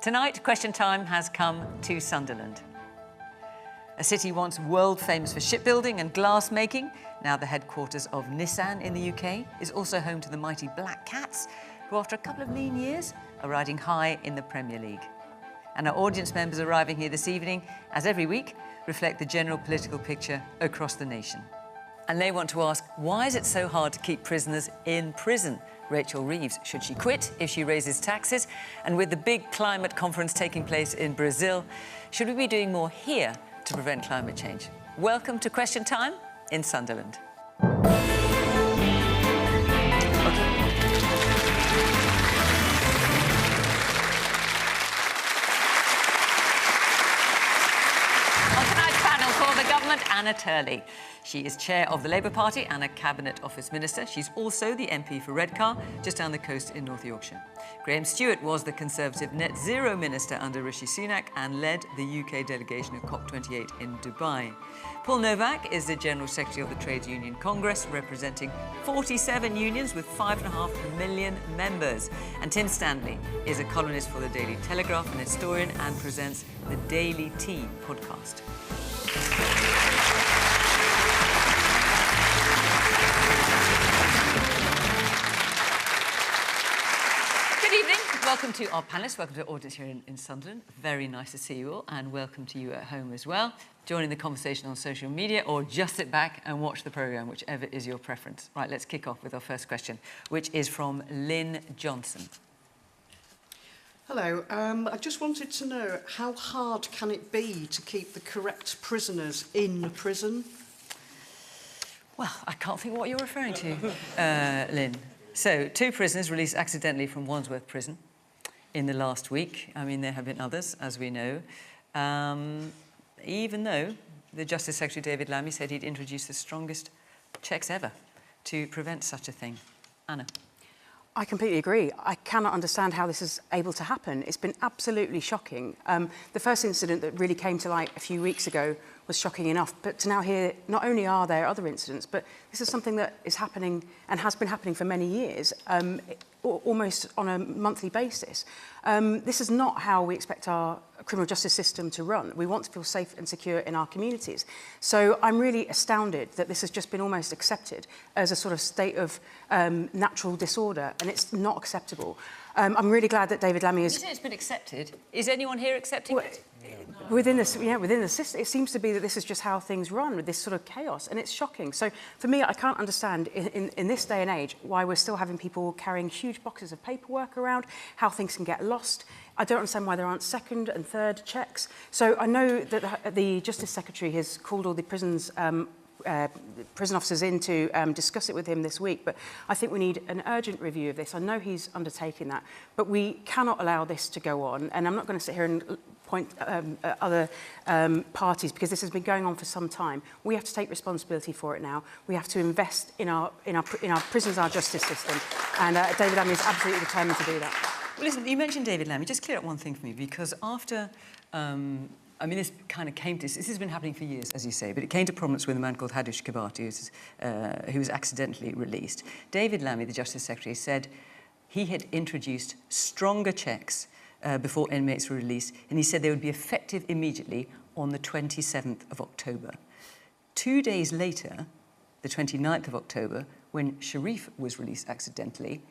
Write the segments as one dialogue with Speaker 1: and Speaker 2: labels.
Speaker 1: Tonight, Question Time has come to Sunderland. A city once world famous for shipbuilding and glass making, now the headquarters of Nissan in the UK, is also home to the mighty Black Cats, who after a couple of lean years are riding high in the Premier League. And our audience members arriving here this evening, as every week, reflect the general political picture across the nation. And they want to ask, why is it so hard to keep prisoners in prison? Rachel Reeves, should she quit if she raises taxes? And with the big climate conference taking place in Brazil, should we be doing more here to prevent climate change? Welcome to Question Time in Sunderland. Anna Turley. She is chair of the Labour Party and a Cabinet Office Minister. She's also the MP for Redcar, just down the coast in North Yorkshire. Graham Stewart was the Conservative Net Zero Minister under Rishi Sunak and led the UK delegation at COP28 in Dubai. Paul Novak is the General Secretary of the Trades Union Congress, representing 47 unions with 5.5 million members. And Tim Stanley is a columnist for the Daily Telegraph, an historian, and presents the Daily Tea podcast. Welcome to our panellists, welcome to our audience here in Sunderland. Very nice to see you all, and welcome to you at home as well. Joining the conversation on social media, or just sit back and watch the programme, whichever is your preference. Right, let's kick off with our first question, which is from Lynn Johnson.
Speaker 2: Hello, I just wanted to know, how hard can it be to keep the correct prisoners in prison?
Speaker 1: Well, I can't think what you're referring to, Lynn. So, 2 prisoners released accidentally from Wandsworth Prison in the last week. I mean, there have been others, as we know. Even though the Justice Secretary, David Lammy, said he'd introduce the strongest checks ever to prevent such a thing. Anna?
Speaker 3: I completely agree. I cannot understand how this is able to happen. It's been absolutely shocking. The first incident that really came to light a few weeks ago was shocking enough, but to now hear not only are there other incidents, but this is something that is happening and has been happening for many years, almost on a monthly basis. This is not how we expect our criminal justice system to run. We want to feel safe and secure in our communities. So I'm really astounded that this has just been almost accepted as a sort of state of natural disorder, and it's not acceptable. I'm really glad that David Lammy is...
Speaker 1: You say it's been accepted. Is anyone here accepting it?
Speaker 3: Within the system, it seems to be that this is just how things run, with this sort of chaos, and it's shocking. So for me, I can't understand in this day and age why we're still having people carrying huge boxes of paperwork around, how things can get lost. I don't understand why there aren't second and third checks. So I know that the Justice Secretary has called all the prison officers in to discuss it with him this week, but I think we need an urgent review of this. I know he's undertaking that, but we cannot allow this to go on, and I'm not going to sit here and point at other parties, because this has been going on for some time. We have to take responsibility for it now. We have to invest in our prisons, our justice system, and David Lammy is absolutely determined to do that.
Speaker 1: Well, listen, you mentioned David Lammy. Just clear up one thing for me, because after... I mean, this kind of came to... This has been happening for years, as you say, but it came to prominence with a man called Hadush Kabati, who was accidentally released. David Lammy, the Justice Secretary, said he had introduced stronger checks before inmates were released, and he said they would be effective immediately on the 27th of October. 2 days later, the 29th of October, when Sharif was released accidentally,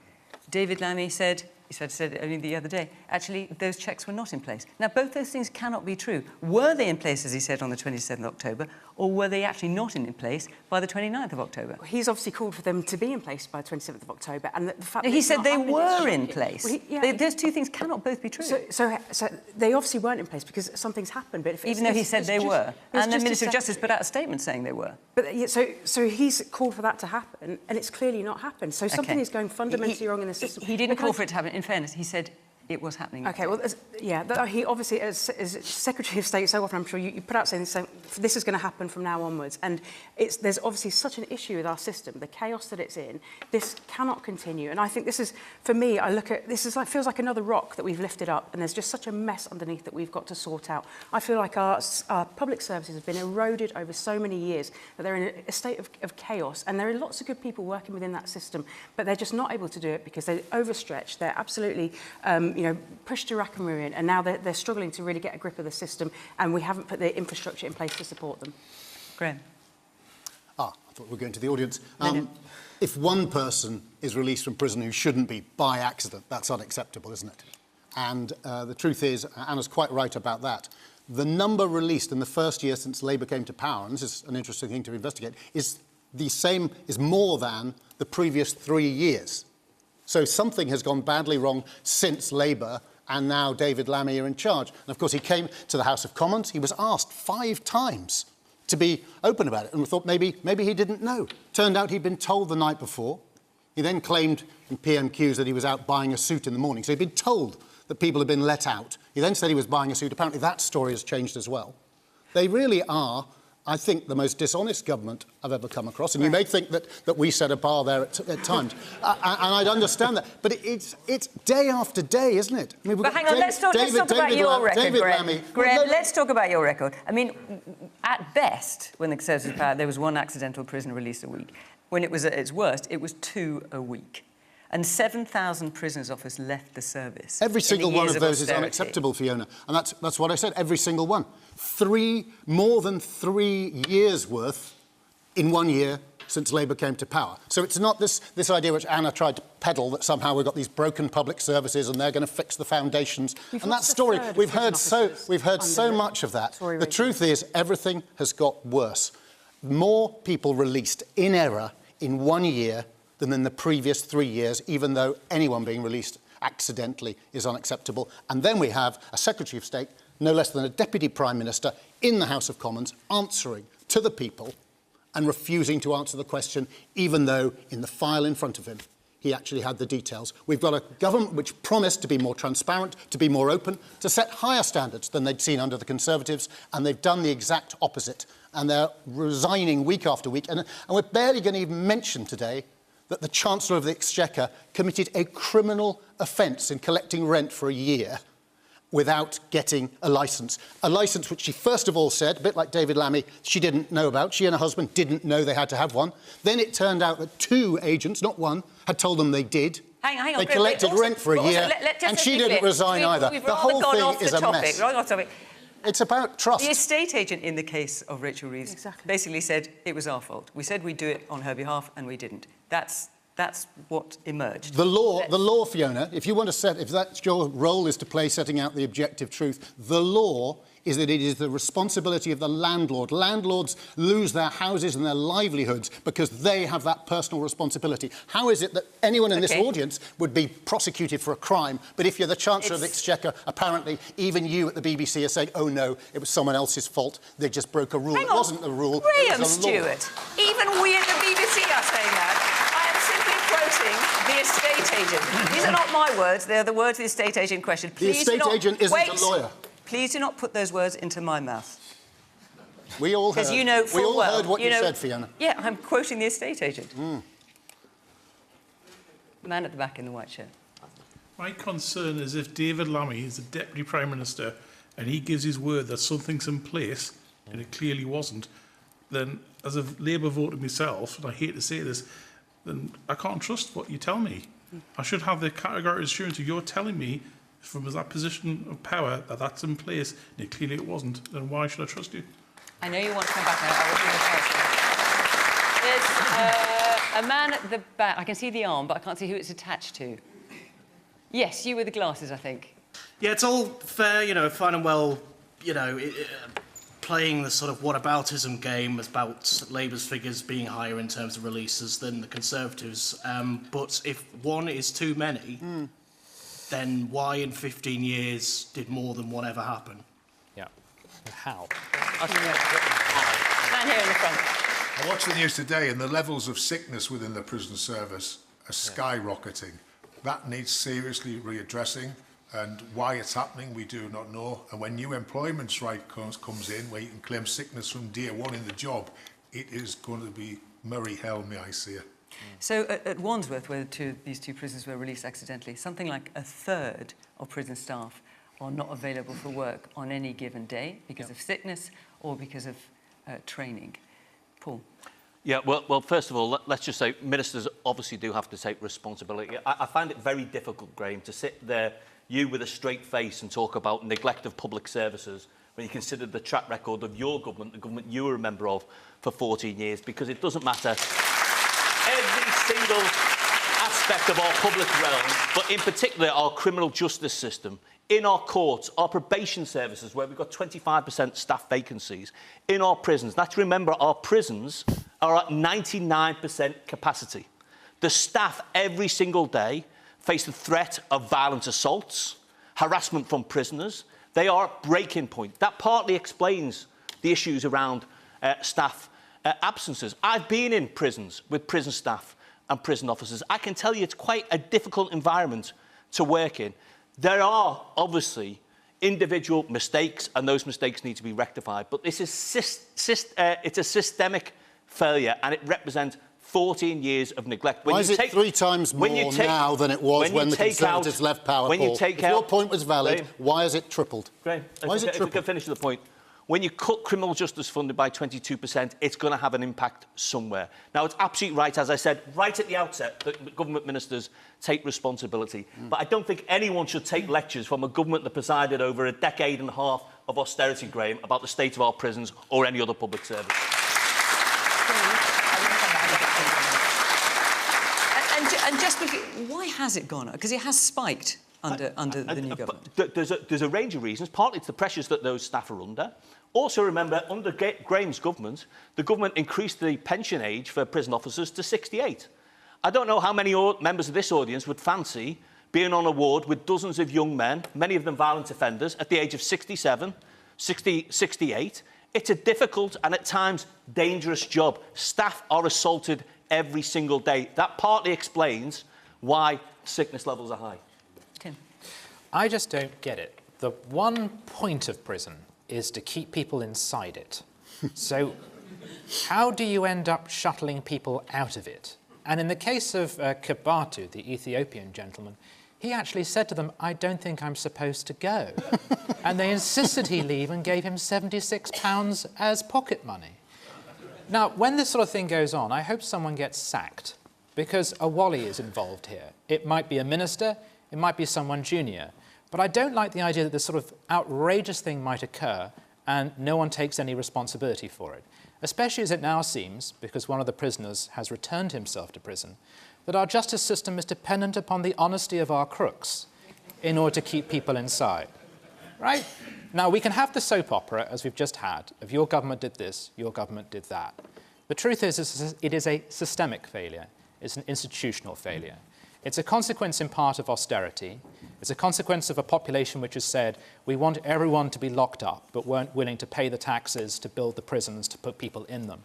Speaker 1: David Lammy said... He said only the other day, actually, those checks were not in place. Now, both those things cannot be true. Were they in place, as he said, on the 27th of October, or were they actually not in place by the 29th of October?
Speaker 3: He's obviously called for them to be in place by the 27th of October, and the fact
Speaker 1: no,
Speaker 3: that
Speaker 1: he said they were in place.
Speaker 3: Well,
Speaker 1: those two things cannot both be true.
Speaker 3: So they obviously weren't in place because something's happened. But
Speaker 1: even though he said they were, and the Minister of Justice put out a statement saying they were.
Speaker 3: But so he's called for that to happen, and it's clearly not happened. So something is going fundamentally wrong in the system.
Speaker 1: He didn't call for it to happen. In fairness, he said it was happening.
Speaker 3: OK, well, he obviously, as Secretary of State, so often I'm sure you put out saying this is going to happen from now onwards. And there's obviously such an issue with our system, the chaos that it's in. This cannot continue. And I think this is, for me, I look at this feels like another rock that we've lifted up, and there's just such a mess underneath that we've got to sort out. I feel like our public services have been eroded over so many years that they're in a state of chaos, and there are lots of good people working within that system, but they're just not able to do it because they're overstretched. They're absolutely, pushed to rack and ruin, and now they're struggling to really get a grip of the system, and we haven't put the infrastructure in place to support them.
Speaker 1: Graham.
Speaker 4: I thought we were going to the audience. If one person is released from prison who shouldn't be by accident, that's unacceptable, isn't it? And the truth is, Anna's quite right about that. The number released in the first year since Labour came to power, and this is an interesting thing to investigate, is more than the previous 3 years. So something has gone badly wrong since Labour and now David Lammy are in charge. And of course, he came to the House of Commons. He was asked 5 times to be open about it, and we thought maybe he didn't know. Turned out he'd been told the night before. He then claimed in PMQs that he was out buying a suit in the morning. So he'd been told that people had been let out. He then said he was buying a suit. Apparently that story has changed as well. They really are, I think, the most dishonest government I've ever come across. And you may think that we set a bar there at times. And I'd understand that. But it's day after day, isn't it? I mean,
Speaker 1: but hang on, let's talk about your record, Graham. Graham, let's talk about your record. I mean, at best, when the Conservatives were power, there was 1 accidental prisoner release a week. When it was at its worst, it was 2 a week. And 7,000 prisoners' officers left the service.
Speaker 4: Every single one of those is unacceptable, Fiona. And that's what I said, every single one. More than 3 years' worth in 1 year since Labour came to power. So it's not this idea which Anna tried to peddle that somehow we've got these broken public services and they're going to fix the foundations. And that story, we've heard so much of that. The truth is, everything has got worse. More people released in error in 1 year than in the previous 3 years, even though anyone being released accidentally is unacceptable. And then we have a Secretary of State, no less than a Deputy Prime Minister, in the House of Commons, answering to the people and refusing to answer the question, even though in the file in front of him, he actually had the details. We've got a government which promised to be more transparent, to be more open, to set higher standards than they'd seen under the Conservatives, and they've done the exact opposite. And they're resigning week after week. And we're barely going to even mention today that the Chancellor of the Exchequer committed a criminal offence in collecting rent for a year without getting a licence. A licence which she first of all said, a bit like David Lammy, she didn't know about. She and her husband didn't know they had to have one. Then it turned out that 2 agents, not 1, had told them they did.
Speaker 1: Hang on.
Speaker 4: They collected rent for a year, and she didn't resign either. The whole thing is a mess. It's about trust.
Speaker 1: The estate agent in the case of Rachel Reeves basically said it was our fault. We said we'd do it on her behalf, and we didn't. That's what emerged.
Speaker 4: The law, Fiona, if that's your role is to play setting out the objective truth, the law is that it is the responsibility of the landlord. Landlords lose their houses and their livelihoods because they have that personal responsibility. How is it that anyone in this audience would be prosecuted for a crime, but if you're the Chancellor of the Exchequer, apparently even you at the BBC are saying, oh no, it was someone else's fault, they just broke a rule. It wasn't the rule,
Speaker 1: Graham
Speaker 4: it was a law.
Speaker 1: Stewart, even we at the BBC are saying that. The estate agent. These are not my words, they're the words of the estate agent in question.
Speaker 4: Please the estate agent isn't a lawyer.
Speaker 1: Please do not put those words into my mouth.
Speaker 4: We all heard, heard what you said, Fiona.
Speaker 1: Yeah, I'm quoting the estate agent. The man at the back in the white shirt.
Speaker 5: My concern is if David Lammy is the Deputy Prime Minister and he gives his word that something's in place, and it clearly wasn't, then as a Labour voter myself, and I hate to say this, then I can't trust what you tell me. I should have the categorical assurance of you're telling me from that position of power that that's in place, and clearly it wasn't, then why should I trust you?
Speaker 1: I know you want to come back now. There's a man at the back. I can see the arm, but I can't see who it's attached to. Yes, you with the glasses, I think.
Speaker 6: Yeah, it's all fair, fine and well, playing the sort of whataboutism game about Labour's figures being higher in terms of releases than the Conservatives. But if 1 is too many, then why in 15 years did more than 1 ever happen?
Speaker 7: Yeah. How?
Speaker 1: Man here in the front.
Speaker 8: I watched the news today and the levels of sickness within the prison service are skyrocketing. That needs seriously readdressing. And why it's happening, we do not know. And when new employment right comes in, where you can claim sickness from day one in the job, it is going to be merry hell, may I say.
Speaker 1: So at Wandsworth, where these two prisoners were released accidentally, something like a third of prison staff are not available for work on any given day because of sickness or because of training. Paul?
Speaker 9: Yeah, well, first of all, let's just say ministers obviously do have to take responsibility. I find it very difficult, Graham, to sit there, you with a straight face, and talk about neglect of public services when you consider the track record of your government, the government you were a member of for 14 years, because it doesn't matter every single aspect of our public realm, but in particular our criminal justice system, in our courts, our probation services, where we've got 25% staff vacancies, in our prisons. Now, to remember, our prisons are at 99% capacity. The staff every single day face the threat of violent assaults, harassment from prisoners. They are at breaking point. That partly explains the issues around staff absences. I've been in prisons with prison staff and prison officers. I can tell you it's quite a difficult environment to work in. There are obviously individual mistakes, and those mistakes need to be rectified. But this is it's a systemic failure, and it represents 14 years of neglect.
Speaker 4: Why is it 3 times more now than it was when the Conservatives left power, Paul? If your point was valid, why has it tripled?
Speaker 9: Graham,
Speaker 4: why is it tripled?
Speaker 9: If we can finish the point. When you cut criminal justice funding by 22%, it's going to have an impact somewhere. Now, it's absolutely right, as I said, right at the outset, that government ministers take responsibility. But I don't think anyone should take lectures from a government that presided over a decade and a half of austerity, Graham, about the state of our prisons or any other public service.
Speaker 1: And just because, why has it gone up? Because it has spiked under the new government.
Speaker 9: There's a range of reasons. Partly it's the pressures that those staff are under. Also, remember, under Graham's government, the government increased the pension age for prison officers to 68. I don't know how many members of this audience would fancy being on a ward with dozens of young men, many of them violent offenders, at the age of 67, 68. It's a difficult and, at times, dangerous job. Staff are assaulted every single day. That partly explains why sickness levels are high.
Speaker 1: Tim?
Speaker 7: I just don't get it. The one point of prison is to keep people inside it. So how do you end up shuttling people out of it? And in the case of Kibatu, the Ethiopian gentleman, he actually said to them, I don't think I'm supposed to go. And they insisted he leave and gave him £76 as pocket money. Now, when this sort of thing goes on, I hope someone gets sacked, because a Wally is involved here. It might be a minister, it might be someone junior. But I don't like the idea that this sort of outrageous thing might occur and no one takes any responsibility for it, especially as it now seems, because one of the prisoners has returned himself to prison, that our justice system is dependent upon the honesty of our crooks in order to keep people inside, right? Now, we can have the soap opera, as we've just had, of your government did this, your government did that. The truth is it is a systemic failure. It's an institutional failure. It's a consequence in part of austerity. It's a consequence of a population which has said, we want everyone to be locked up, but weren't willing to pay the taxes to build the prisons to put people in them.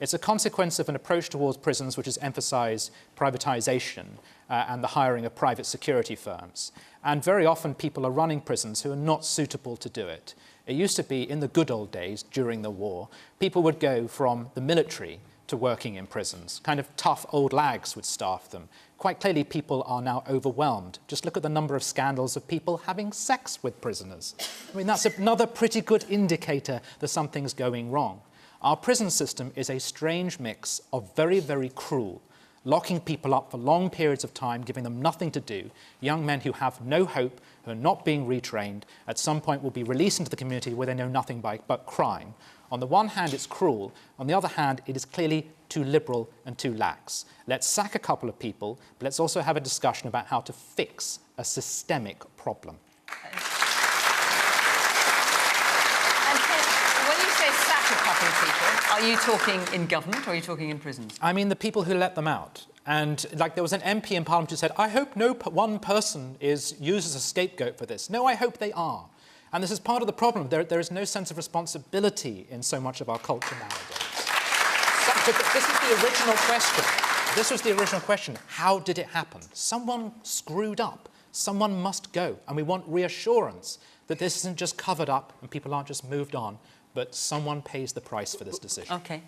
Speaker 7: It's a consequence of an approach towards prisons which has emphasized privatization and the hiring of private security firms. And very often people are running prisons who are not suitable to do it. It used to be, in the good old days, during the war, people would go from the military to working in prisons. Kind of tough old lags would staff them. Quite clearly, people are now overwhelmed. Just look at the number of scandals of people having sex with prisoners. I mean, that's another pretty good indicator that something's going wrong. Our prison system is a strange mix of very, very cruel, locking people up for long periods of time, giving them nothing to do, young men who have no hope, who are not being retrained, at some point will be released into the community where they know nothing but crime. On the one hand, it's cruel. On the other hand, it is clearly too liberal and too lax. Let's sack a couple of people, but let's also have a discussion about how to fix a systemic problem.
Speaker 1: Are you talking in government or are you talking in prisons?
Speaker 7: I mean the people who let them out. And like there was an MP in Parliament who said, I hope no one person is used as a scapegoat for this. No, I hope they are. And this is part of the problem. There is no sense of responsibility in so much of our culture nowadays. This is the original question. This was the original question. How did it happen? Someone screwed up. Someone must go, and we want reassurance that this isn't just covered up and people aren't just moved on, but someone pays the price for this decision.
Speaker 1: Okay.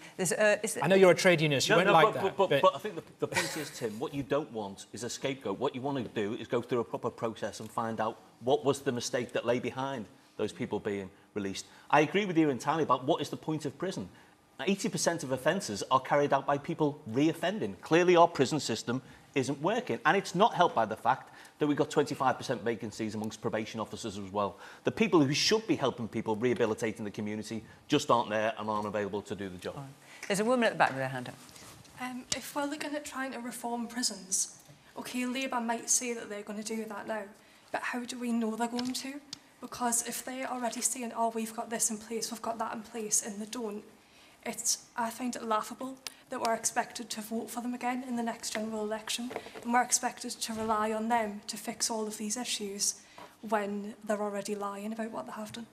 Speaker 7: I know you're a trade unionist, you won't like that.
Speaker 9: But I think the point is, Tim, what you don't want is a scapegoat. What you want to do is go through a proper process and find out what was the mistake that lay behind those people being released. I agree with you entirely about what is the point of prison. 80% of offences are carried out by people re-offending. Clearly, our prison system isn't working, and it's not helped by the fact that we've got 25% vacancies amongst probation officers as well. The people who should be helping people, rehabilitating the community, just aren't there and aren't available to do the job.
Speaker 1: Right. There's a woman at the back with her hand up.
Speaker 10: If we're looking at trying to reform prisons, OK, Labour might say that they're going to do that now, but how do we know they're going to? Because if they're already saying, oh, we've got this in place, we've got that in place, and they don't, I find it laughable that we're expected to vote for them again in the next general election, and we're expected to rely on them to fix all of these issues when they're already lying about what they have done.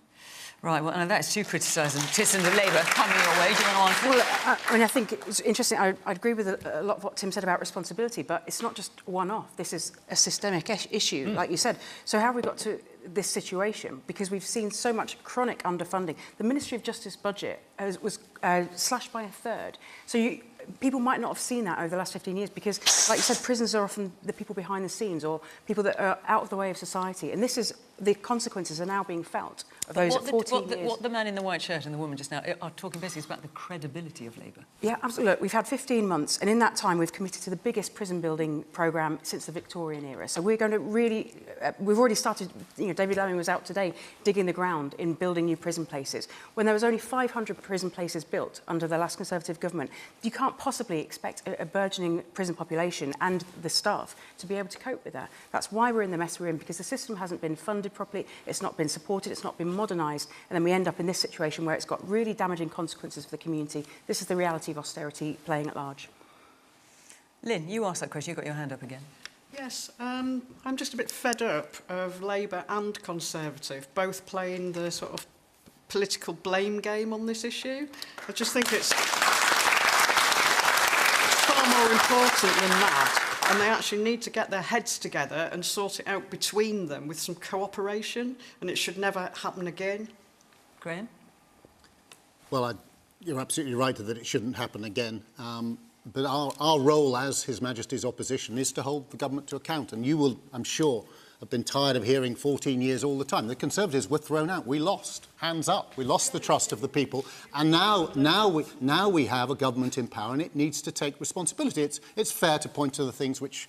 Speaker 1: Right, well, that's two criticising citizens of Labour coming your way. Do you want to answer?
Speaker 3: Well, I mean, I think it's interesting. I agree with a lot of what Tim said about responsibility, but it's not just one-off. This is a systemic issue, like you said. So how have we got to this situation? Because we've seen so much chronic underfunding. The Ministry of Justice budget was slashed by a third. So people might not have seen that over the last 15 years because, like you said, prisons are often the people behind the scenes or people that are out of the way of society. And the consequences are now being felt of those 14 years.
Speaker 1: What the man in the white shirt and the woman just now are talking basically is about the credibility of Labour.
Speaker 3: Yeah, absolutely. Look, we've had 15 months, and in that time we've committed to the biggest prison building programme since the Victorian era. So we're going to really... we've already started... David Lammy was out today digging the ground in building new prison places. When there was only 500 prison places built under the last Conservative government, you can't possibly expect a burgeoning prison population and the staff to be able to cope with that. That's why we're in the mess we're in, because the system hasn't been funded properly, it's not been supported, it's not been modernised, and then we end up in this situation where it's got really damaging consequences for the community. This is the reality of austerity playing at large.
Speaker 1: Lynn, you asked that question, you got your hand up again.
Speaker 2: Yes, I'm just a bit fed up of Labour and Conservative both playing the sort of political blame game on this issue. I just think it's far more important than that, and they actually need to get their heads together and sort it out between them with some cooperation, and it should never happen again.
Speaker 1: Graham?
Speaker 4: Well, you're absolutely right that it shouldn't happen again. But our role as His Majesty's opposition is to hold the government to account. And you will, I'm sure, have been tired of hearing 14 years all the time. The Conservatives were thrown out. We lost. Hands up. We lost the trust of the people. And now we have a government in power, and it needs to take responsibility. It's fair to point to the things which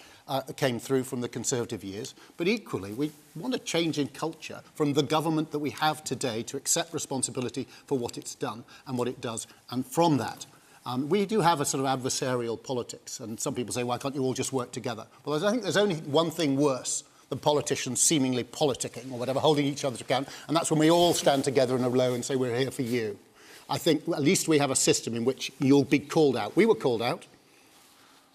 Speaker 4: came through from the Conservative years. But equally, we want a change in culture from the government that we have today to accept responsibility for what it's done and what it does. And from that, we do have a sort of adversarial politics, and some people say, why can't you all just work together? Well, I think there's only one thing worse than politicians seemingly politicking or whatever, holding each other to account, and that's when we all stand together in a row and say, we're here for you. I think at least we have a system in which you'll be called out. We were called out,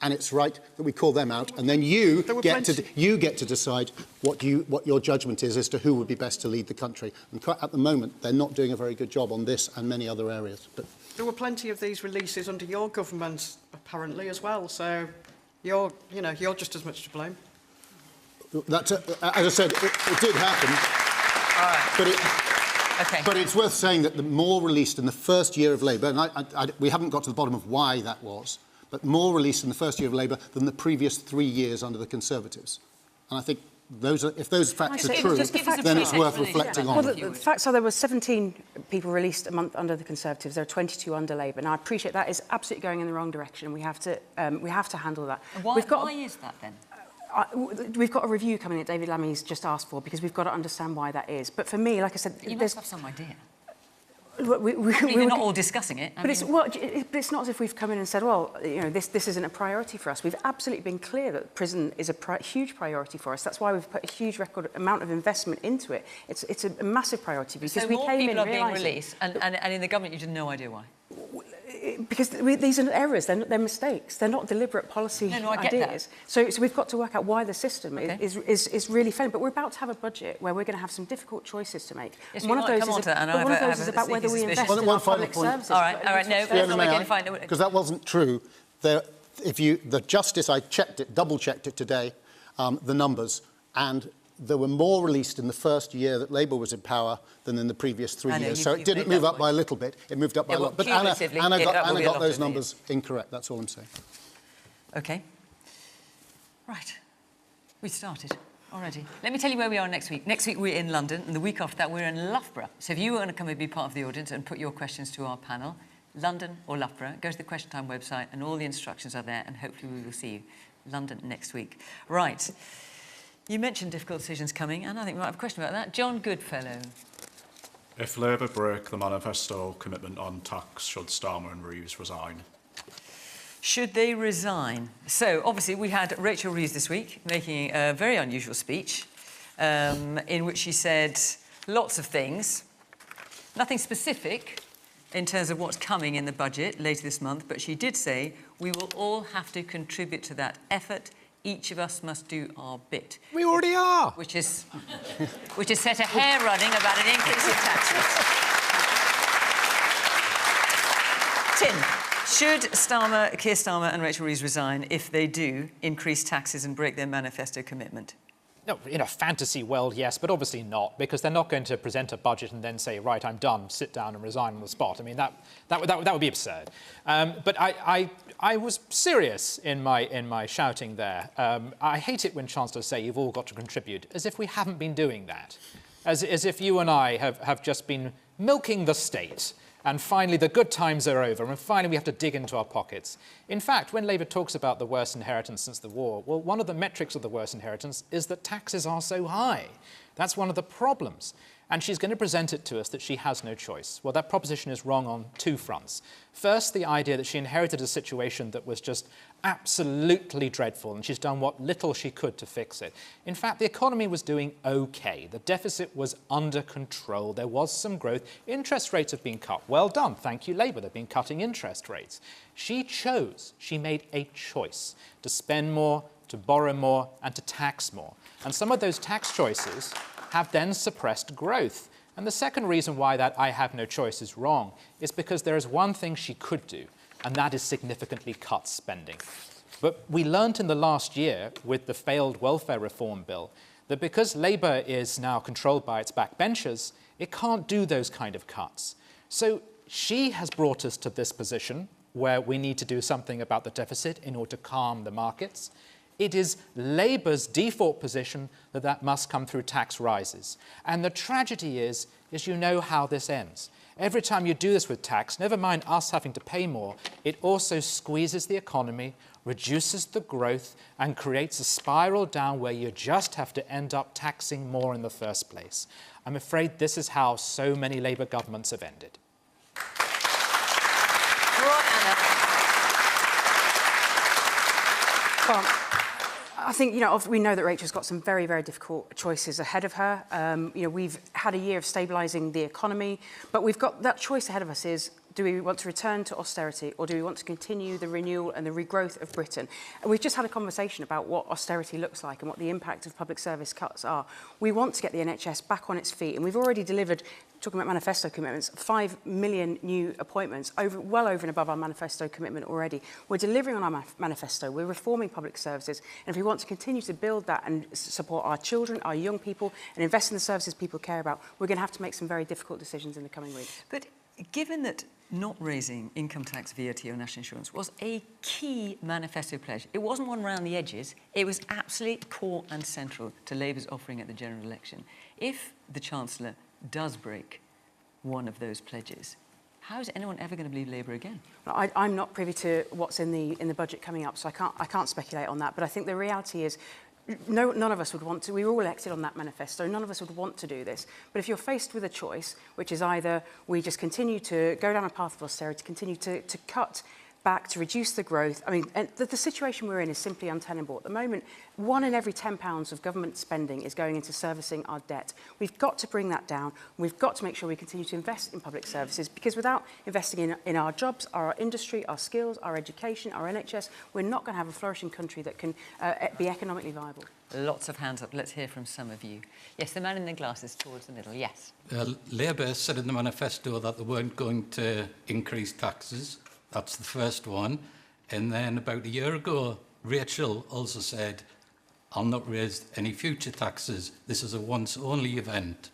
Speaker 4: and it's right that we call them out, and then you get to decide what your judgment is as to who would be best to lead the country. And at the moment, they're not doing a very good job on this and many other areas. But
Speaker 2: there were plenty of these releases under your government, apparently, as well. So you're just as much to blame.
Speaker 4: That's as I said, it did happen. All right. But it's worth saying that the more released in the first year of Labour, and we haven't got to the bottom of why that was, but more released in the first year of Labour than the previous 3 years under the Conservatives. And I think if those facts are true, then it's worth reflecting on.
Speaker 3: Well, the facts are there were 17 people released a month under the Conservatives. There are 22 under Labour. Now, I appreciate that is absolutely going in the wrong direction. We have to handle that.
Speaker 1: And why is that then?
Speaker 3: We've got a review coming that David Lammy's just asked for because we've got to understand why that is. But for me, like I said,
Speaker 1: you must have some idea.
Speaker 3: We're
Speaker 1: not all discussing it.
Speaker 3: But it's not as if we've come in and said, well, this isn't a priority for us. We've absolutely been clear that prison is a huge priority for us. That's why we've put a huge amount of investment into it. It's a massive priority because
Speaker 1: so
Speaker 3: we came in realising...
Speaker 1: more people are being released, and in the government you had no idea why?
Speaker 3: Because these are errors, they're mistakes, they're not deliberate policy ideas. So we've got to work out why the system is really failing. But we're about to have a budget where we're going to have some difficult choices to make.
Speaker 1: Yes, one of those is
Speaker 3: about whether we invest in our public services.
Speaker 1: All right, no, that's not going to find it.
Speaker 4: Because that wasn't true. The Justice, I checked it, double-checked it today, the numbers, and there were more released in the first year that Labour was in power than in the previous 3 years. So it didn't move up by a little bit, it moved up by a lot. But Anna got those numbers incorrect, that's all I'm saying.
Speaker 1: OK. Right. We started already. Let me tell you where we are next week. Next week we're in London, and the week after that we're in Loughborough. So if you want to come and be part of the audience and put your questions to our panel, London or Loughborough, go to the Question Time website and all the instructions are there, and hopefully we will see you. London next week. Right. You mentioned difficult decisions coming, and I think we might have a question about that. John Goodfellow.
Speaker 11: If Labour break the manifesto commitment on tax, should Starmer and Reeves resign?
Speaker 1: Should they resign? So, obviously, we had Rachel Reeves this week making a very unusual speech in which she said lots of things. Nothing specific in terms of what's coming in the budget later this month, but she did say we will all have to contribute to that effort. Each of us must do our bit.
Speaker 7: We already are.
Speaker 1: Which is set a hair running about an increase in taxes. Tim, should Keir Starmer and Rachel Reeves resign if they do increase taxes and break their manifesto commitment?
Speaker 7: No, in a fantasy world, yes, but obviously not, because they're not going to present a budget and then say, right, I'm done, sit down and resign on the spot. I mean, that would be absurd. But I was serious in my shouting there. I hate it when chancellors say you've all got to contribute, as if we haven't been doing that, as if you and I have just been milking the state. And finally, the good times are over, and finally we have to dig into our pockets. In fact, when Labour talks about the worst inheritance since the war, well, one of the metrics of the worst inheritance is that taxes are so high. That's one of the problems. And she's going to present it to us that she has no choice. Well, that proposition is wrong on two fronts. First, the idea that she inherited a situation that was just absolutely dreadful, and she's done what little she could to fix it. In fact, the economy was doing OK. The deficit was under control. There was some growth. Interest rates have been cut. Well done. Thank you, Labour. They've been cutting interest rates. She made a choice to spend more, to borrow more, and to tax more. And some of those tax choices have then suppressed growth. And the second reason why that I have no choice is wrong is because there is one thing she could do, and that is significantly cut spending. But we learnt in the last year with the failed welfare reform bill that because Labour is now controlled by its backbenchers, it can't do those kind of cuts. So she has brought us to this position where we need to do something about the deficit in order to calm the markets. It is Labour's default position that that must come through tax rises. And the tragedy is you know how this ends. Every time you do this with tax, never mind us having to pay more, it also squeezes the economy, reduces the growth, and creates a spiral down where you just have to end up taxing more in the first place. I'm afraid this is how so many Labour governments have ended.
Speaker 3: Well, I think, we know that Rachel's got some very, very difficult choices ahead of her. We've had a year of stabilising the economy, but we've got that choice ahead of us is, do we want to return to austerity or do we want to continue the renewal and the regrowth of Britain? And we've just had a conversation about what austerity looks like and what the impact of public service cuts are. We want to get the NHS back on its feet, and we've already delivered, talking about manifesto commitments, 5 million new appointments, well over and above our manifesto commitment already. We're delivering on our manifesto, we're reforming public services, and if we want to continue to build that and support our children, our young people, and invest in the services people care about, we're going to have to make some very difficult decisions in the coming weeks.
Speaker 1: But given that not raising income tax, VAT or national insurance was a key manifesto pledge, it wasn't one around the edges, it was absolutely core and central to Labour's offering at the general election. If the Chancellor does break one of those pledges, how is anyone ever going to believe Labour again?
Speaker 3: Well, I'm not privy to what's in the budget coming up, so I can't speculate on that. But I think the reality is, none of us would want to. We were all elected on that manifesto. None of us would want to do this. But if you're faced with a choice, which is either we just continue to go down a path of austerity, continue to cut back, to reduce the growth. I mean, and the situation we're in is simply untenable. At the moment, 1 in every £10 of government spending is going into servicing our debt. We've got to bring that down. We've got to make sure we continue to invest in public services, because without investing in our jobs, our industry, our skills, our education, our NHS, we're not going to have a flourishing country that can be economically viable.
Speaker 1: Lots of hands up. Let's hear from some of you. Yes, the man in the glasses towards the middle. Yes.
Speaker 12: Labour said in the manifesto that they weren't going to increase taxes. That's the first one. And then about a year ago, Rachel also said I'll not raise any future taxes. This is a once-only event.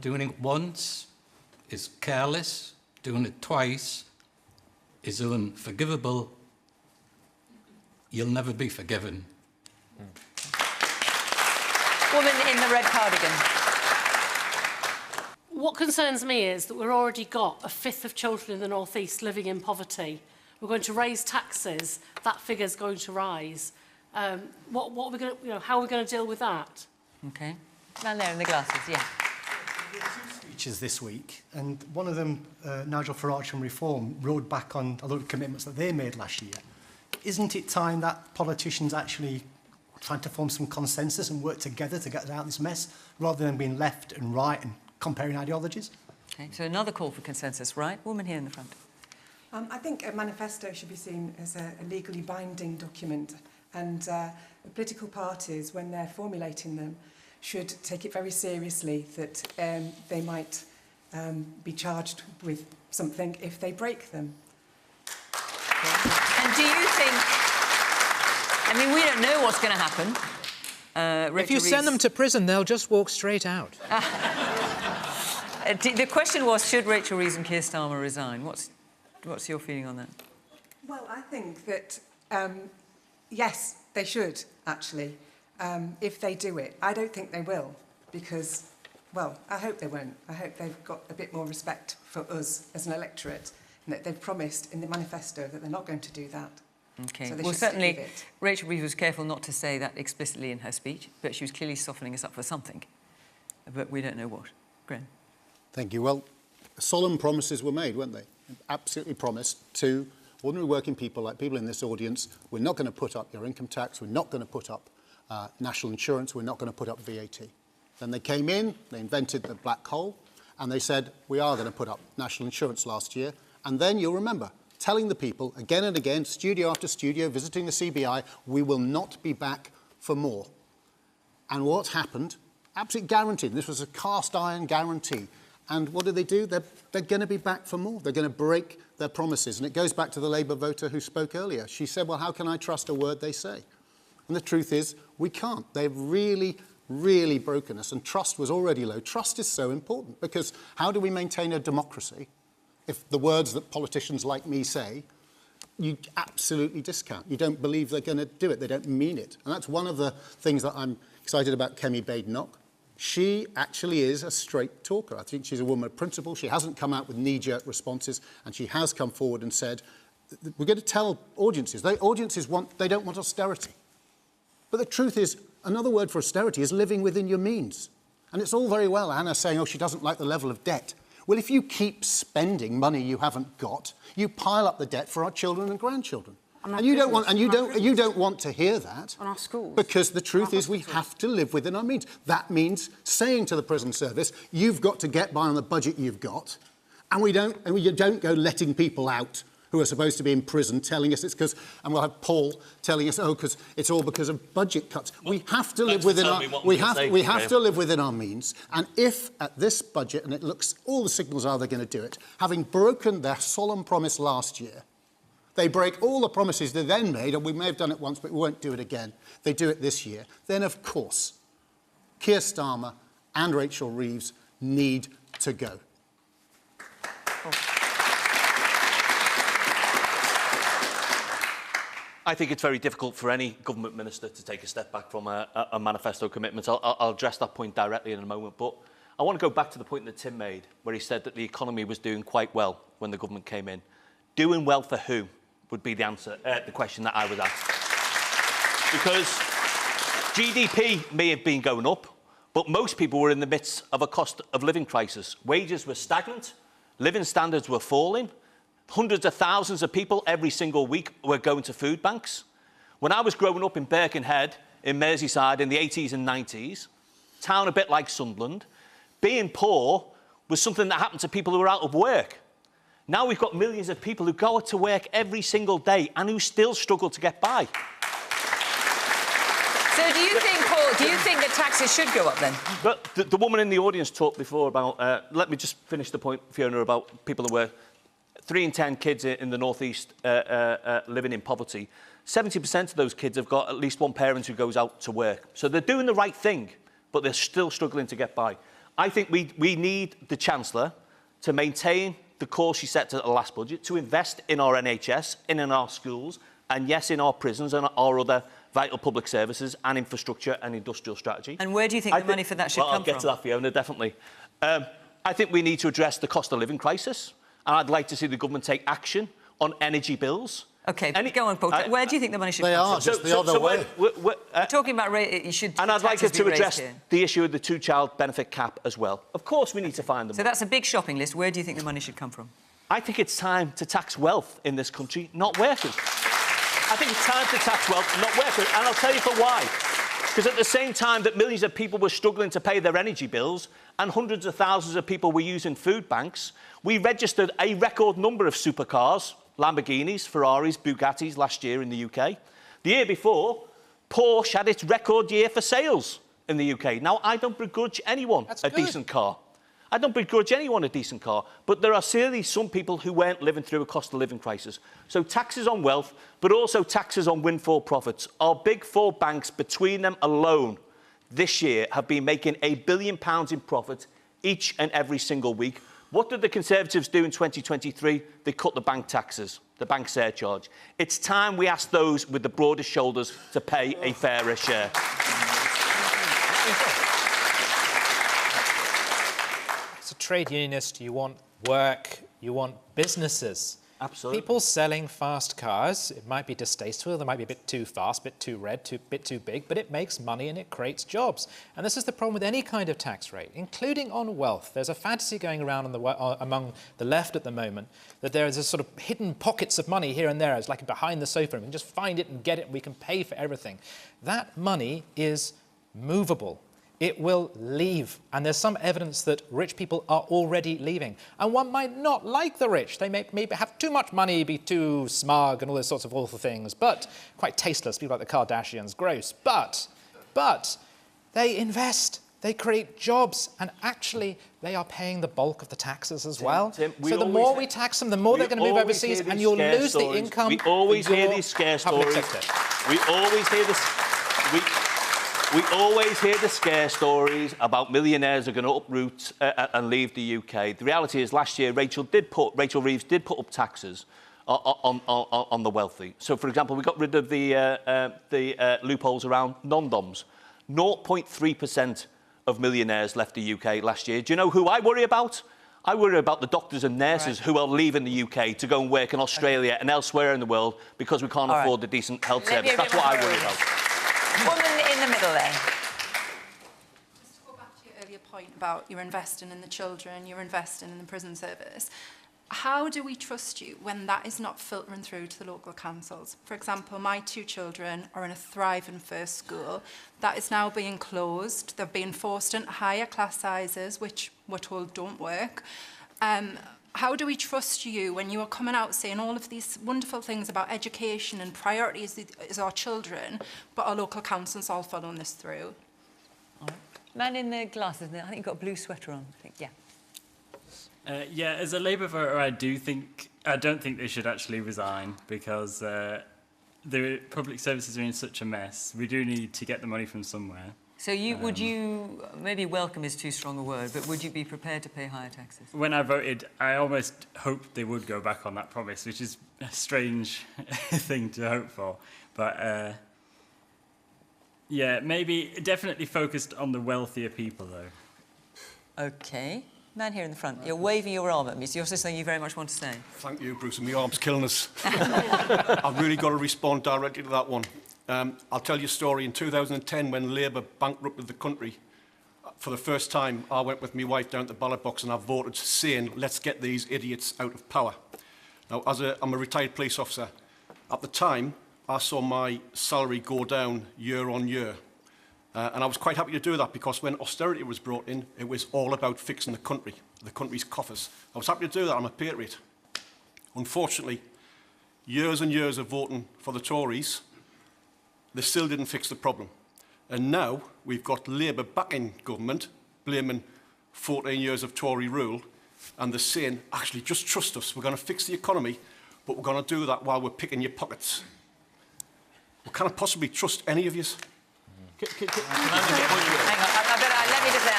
Speaker 12: Doing it once is careless. Doing it twice is unforgivable. You'll never be forgiven.
Speaker 1: Woman in the red cardigan.
Speaker 13: What concerns me is that we've already got a fifth of children in the North East living in poverty. We're going to raise taxes. That figure's going to rise. What are we going to, how are we going to deal with that?
Speaker 1: Okay. Man there in the glasses, yeah.
Speaker 14: Speeches this week, and one of them, Nigel Farage from Reform, rode back on a lot of commitments that they made last year. Isn't it time that politicians actually trying to form some consensus and work together to get out of this mess, rather than being left and right and comparing ideologies?
Speaker 1: Okay, so another call for consensus, right? Woman here in the front.
Speaker 15: I think a manifesto should be seen as a legally binding document, and the political parties, when they're formulating them, should take it very seriously that they might be charged with something if they break them.
Speaker 1: And do you think, I mean, we don't know what's going to happen.
Speaker 7: If you send them to prison, they'll just walk straight out.
Speaker 1: The question was, should Rachel Reeves and Keir Starmer resign? What's your feeling on that?
Speaker 15: Well, I think that, yes, they should, actually, if they do it. I don't think they will, because, well, I hope they won't. I hope they've got a bit more respect for us as an electorate, and that they've promised in the manifesto that they're not going to do that.
Speaker 1: Okay.
Speaker 15: So they
Speaker 1: well,
Speaker 15: should stick
Speaker 1: certainly,
Speaker 15: with it.
Speaker 1: Rachel Reeves was careful not to say that explicitly in her speech, but she was clearly softening us up for something. But we don't know what. Graham.
Speaker 4: Thank you. Well, solemn promises were made, weren't they? Absolutely promised to ordinary working people, like people in this audience. We're not going to put up your income tax. We're not going to put up national insurance. We're not going to put up VAT. Then they came in, they invented the black hole, and they said, we are going to put up national insurance last year. And then you'll remember telling the people again and again, studio after studio, visiting the CBI, we will not be back for more. And what happened? Absolutely guaranteed. This was a cast iron guarantee. And what do? They're going to be back for more. They're going to break their promises. And it goes back to the Labour voter who spoke earlier. She said, well, how can I trust a word they say? And the truth is, we can't. They've really, really broken us. And trust was already low. Trust is so important, because how do we maintain a democracy if the words that politicians like me say, you absolutely discount? You don't believe they're going to do it. They don't mean it. And that's one of the things that I'm excited about Kemi Badenoch. She actually is a straight talker. I think she's a woman of principle. She hasn't come out with knee-jerk responses, and she has come forward and said, we're going to tell audiences. Audiences they don't want austerity. But the truth is, another word for austerity is living within your means. And it's all very well Anna saying, oh, she doesn't like the level of debt. Well, if you keep spending money you haven't got, you pile up the debt for our children and grandchildren. And you don't want to hear that.
Speaker 3: On our schools.
Speaker 4: Because the truth is we have to live within our means. That means saying to the prison service, you've got to get by on the budget you've got, and we don't go letting people out who are supposed to be in prison telling us it's because, and we'll have Paul telling us, oh, because it's all because of budget cuts. We have to live within to live within our means. And if at this budget, and it looks, all the signals are they're going to do it, having broken their solemn promise last year, they break all the promises they then made, and we may have done it once, but we won't do it again. They do it this year. Then, of course, Keir Starmer and Rachel Reeves need to go.
Speaker 9: I think it's very difficult for any government minister to take a step back from a manifesto commitment. I'll address that point directly in a moment, but I want to go back to the point that Tim made, where he said that the economy was doing quite well when the government came in. Doing well for who would be the answer, the question that I was asked. Because GDP may have been going up, but most people were in the midst of a cost of living crisis. Wages were stagnant, living standards were falling, hundreds of thousands of people every single week were going to food banks. When I was growing up in Birkenhead, in Merseyside, in the 80s and 90s, town a bit like Sunderland, being poor was something that happened to people who were out of work. Now we've got millions of people who go to work every single day and who still struggle to get by.
Speaker 1: So do you think, Paul, that taxes should go up then?
Speaker 9: But the woman in the audience talked before about, let me just finish the point, Fiona, about people who were 3 in 10 kids in the North East living in poverty. 70% of those kids have got at least one parent who goes out to work. So they're doing the right thing, but they're still struggling to get by. I think we need the Chancellor to maintain the course she set at the last budget, to invest in our NHS, in our schools, and yes, in our prisons and our other vital public services and infrastructure and industrial strategy.
Speaker 1: And where do you think the money for that should come
Speaker 9: I'll get
Speaker 1: from?
Speaker 9: to that, Fiona, definitely. I think we need to address the cost of living crisis, and I'd like to see the government take action on energy bills.
Speaker 1: OK, go on, Paul. Where do you think the money should come from?
Speaker 4: They are just the other way.
Speaker 1: We're talking about you should.
Speaker 9: And I'd like us to address
Speaker 1: here.
Speaker 9: the issue of the two-child benefit cap as well. Of course we need to find them.
Speaker 1: So that's a big shopping list. Where do you think the money should come from?
Speaker 9: I think it's time to tax wealth in this country, not workers. I think it's time to tax wealth, not workers. And I'll tell you for why. Because at the same time that millions of people were struggling to pay their energy bills and hundreds of thousands of people were using food banks, we registered a record number of supercars, Lamborghinis, Ferraris, Bugattis last year in the UK. The year before, Porsche had its record year for sales in the UK. Now, I don't begrudge anyone a decent car. I don't begrudge anyone a decent car, but there are certainly some people who weren't living through a cost of living crisis. So taxes on wealth, but also taxes on windfall profits. Our big four banks, between them alone, this year have been making £1 billion in profit each and every single week. What did the Conservatives do in 2023? They cut the bank taxes, the bank surcharge. It's time we ask those with the broadest shoulders to pay a fairer share.
Speaker 7: As a trade unionist, you want work, you want businesses.
Speaker 9: Absolutely.
Speaker 7: People selling fast cars, it might be distasteful, they might be a bit too fast, a bit too red, a bit too big, but it makes money and it creates jobs. And this is the problem with any kind of tax rate, including on wealth. There's a fantasy going around among the left at the moment that there is a sort of hidden pockets of money here and there. It's like behind the sofa, and we can just find it and get it, and we can pay for everything. That money is movable. It will leave. And there's some evidence that rich people are already leaving. And one might not like the rich. They may maybe have too much money, be too smug and all those sorts of awful things, but quite tasteless, people like the Kardashians, gross. But they invest. They create jobs, and actually they are paying the bulk of the taxes as well.
Speaker 9: Tim,
Speaker 7: so the more we tax them, the more they're going to move overseas, and you'll lose the income.
Speaker 9: We always hear these scare stories. We always hear this. We always hear the scare stories about millionaires are going to uproot and leave the UK. The reality is, last year Rachel Reeves did put up taxes on the wealthy. So, for example, we got rid of the loopholes around non-doms. 0.3% of millionaires left the UK last year. Do you know who I worry about? I worry about the doctors and nurses who are leaving the UK to go and work in Australia and elsewhere in the world because we can't afford a decent health service. That's what I worry about.
Speaker 16: Woman in the middle there.
Speaker 17: Just to go back to your earlier point about you're investing in the children, you're investing in the prison service. How do we trust you when that is not filtering through to the local councils? For example, my two children are in a thriving first school that is now being closed. They're being forced into higher class sizes, which we're told don't work. How do we trust you when you are coming out saying all of these wonderful things about education and priorities is our children, but our local councils all following this through?
Speaker 1: Man in the glasses, I think you've got a blue sweater on. I think, yeah.
Speaker 18: Yeah, as a Labour voter, I don't think they should actually resign because the public services are in such a mess. We do need to get the money from somewhere.
Speaker 1: So would you, maybe welcome is too strong a word, but would you be prepared to pay higher taxes?
Speaker 18: When I voted, I almost hoped they would go back on that promise, which is a strange thing to hope for. But yeah, maybe definitely focused on the wealthier people, though.
Speaker 1: OK. Man here in the front, you're waving your arm at me, so you're saying you very much want to say.
Speaker 19: Thank you, Bruce, and my arm's killing us. I've really got to respond directly to that one. I'll tell you a story. In 2010, when Labour bankrupted the country, for the first time, I went with my wife down to the ballot box and I voted saying, let's get these idiots out of power. Now, I'm a retired police officer. At the time, I saw my salary go down year on year. And I was quite happy to do that because when austerity was brought in, it was all about fixing the country's coffers. I was happy to do that. I'm a patriot. Unfortunately, years and years of voting for the Tories, they still didn't fix the problem. And now we've got Labour back in government, blaming 14 years of Tory rule, and they're saying, actually, just trust us. We're going to fix the economy, but we're going to do that while we're picking your pockets. Well, can I possibly trust any of you?
Speaker 1: Hang on, let me just say,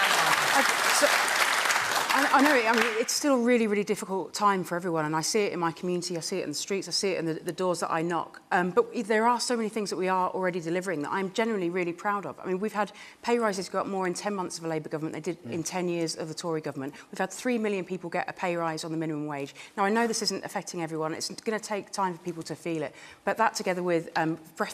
Speaker 3: I know, I mean, it's still a really, really difficult time for everyone, and I see it in my community, I see it in the streets, I see it in the doors that I knock. But there are so many things that we are already delivering that I'm genuinely really proud of. I mean, we've had pay rises go up more in 10 months of a Labour government than they did in 10 years of the Tory government. We've had 3 million people get a pay rise on the minimum wage. Now, I know this isn't affecting everyone. It's going to take time for people to feel it. But that together with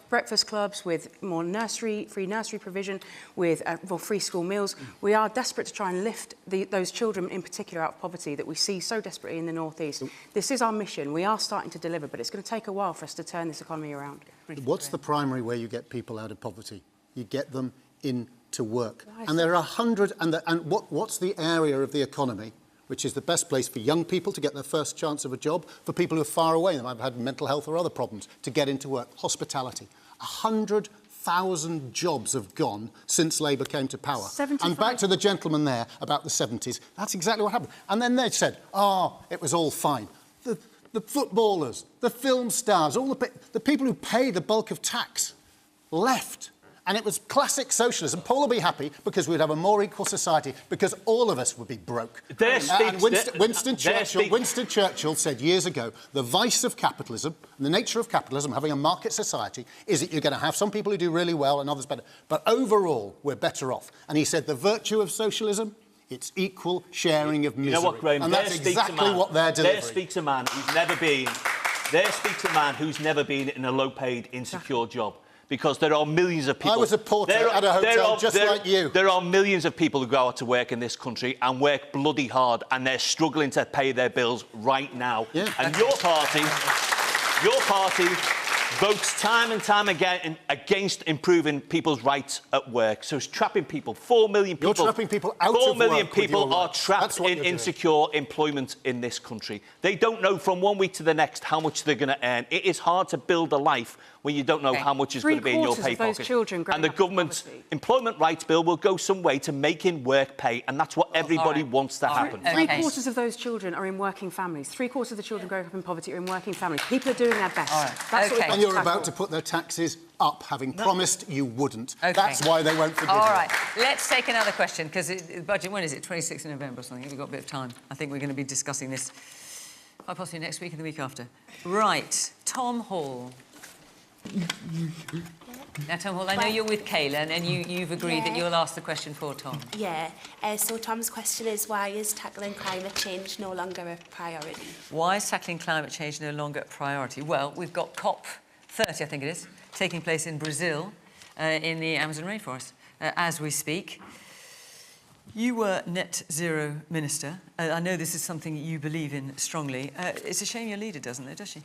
Speaker 3: breakfast clubs, with more free nursery provision, with free school meals, we are desperate to try and lift those children in particular out of poverty that we see so desperately in the North East. This is our mission. We are starting to deliver, but it's going to take a while for us to turn this economy around.
Speaker 4: What's the primary way you get people out of poverty? You get them into work. And there are 100, what's the area of the economy which is the best place for young people to get their first chance of a job, for people who are far away, they might have had mental health or other problems, to get into work? Hospitality. 100,000 jobs have gone since Labour came to power. 75. And back to the gentleman there about the 70s, that's exactly what happened. And then they said, it was all fine. The footballers, the film stars, all the people who pay the bulk of tax left. And it was classic socialism. Paul will be happy because we'd have a more equal society, because all of us would be broke. Winston Churchill said years ago, the vice of capitalism, the nature of capitalism, having a market society, is that you're going to have some people who do really well and others better. But overall, we're better off. And he said the virtue of socialism, it's equal sharing of misery.
Speaker 9: You know what, Graham?
Speaker 4: And that's exactly what they're delivering.
Speaker 9: There speaks a man who's never been in a low-paid, insecure job. Because there are millions of people...
Speaker 4: I was a porter at a hotel like you.
Speaker 9: There are millions of people who go out to work in this country and work bloody hard, and they're struggling to pay their bills right now. Yeah. And your party votes time and time again against improving people's rights at work. So it's trapping people. 4 million people...
Speaker 4: You're trapping people out of work.
Speaker 9: 4 million people are trapped in insecure employment in this country. They don't know from one week to the next how much they're going to earn. It is hard to build a life when you don't know how much is going to be in your pay pocket. And the government's employment rights bill will go some way to making work pay, and that's what everybody wants to happen.
Speaker 3: Three-quarters of those children are in working families. Three-quarters of the children growing up in poverty are in working families. People are doing their best.
Speaker 4: And you're about to put their taxes up, having promised you wouldn't. That's why they won't forgive you.
Speaker 1: All right, let's take another question, because the budget, when is it? 26th of November or something? We've got a bit of time. I think we're going to be discussing this quite possibly next week and the week after. Right, Tom Hall. Now, Tom Hall, I know you're with Kayla, and you've agreed that you'll ask the question for Tom.
Speaker 20: Yeah. So Tom's question is, why is tackling climate change no longer a priority?
Speaker 1: Why is tackling climate change no longer a priority? Well, we've got COP30, I think it is, taking place in Brazil, in the Amazon rainforest, as we speak. You were net zero minister. I know this is something you believe in strongly. It's a shame your leader doesn't, though, does she?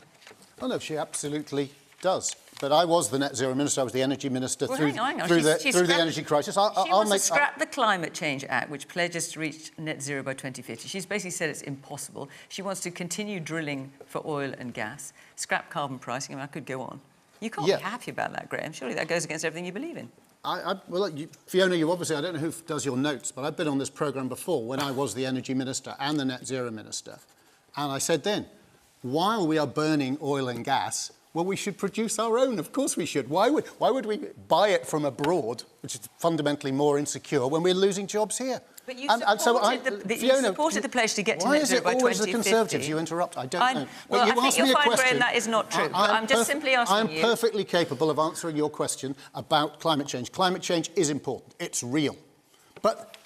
Speaker 4: Oh, no, she absolutely does. But I was the net zero minister. I was the energy minister through the energy crisis.
Speaker 1: She wants to scrap the Climate Change Act, which pledges to reach net zero by 2050. She's basically said it's impossible. She wants to continue drilling for oil and gas, scrap carbon pricing. I mean, I could go on. You can't be happy about that, Graham. Surely that goes against everything you believe in.
Speaker 4: Well, Fiona, you obviously, I don't know who does your notes, but I've been on this programme before when I was the energy minister and the net zero minister. And I said then, while we are burning oil and gas, well, we should produce our own. Of course we should. Why would we buy it from abroad, which is fundamentally more insecure, when we're losing jobs here?
Speaker 1: But you supported the pledge to get to net zero by 2050.
Speaker 4: Why is it always the Conservatives you interrupt? I don't know. But
Speaker 1: I think you'll find, Graham, that is not true. I'm just simply asking you.
Speaker 4: I'm perfectly capable of answering your question about climate change. Climate change is important. It's real. But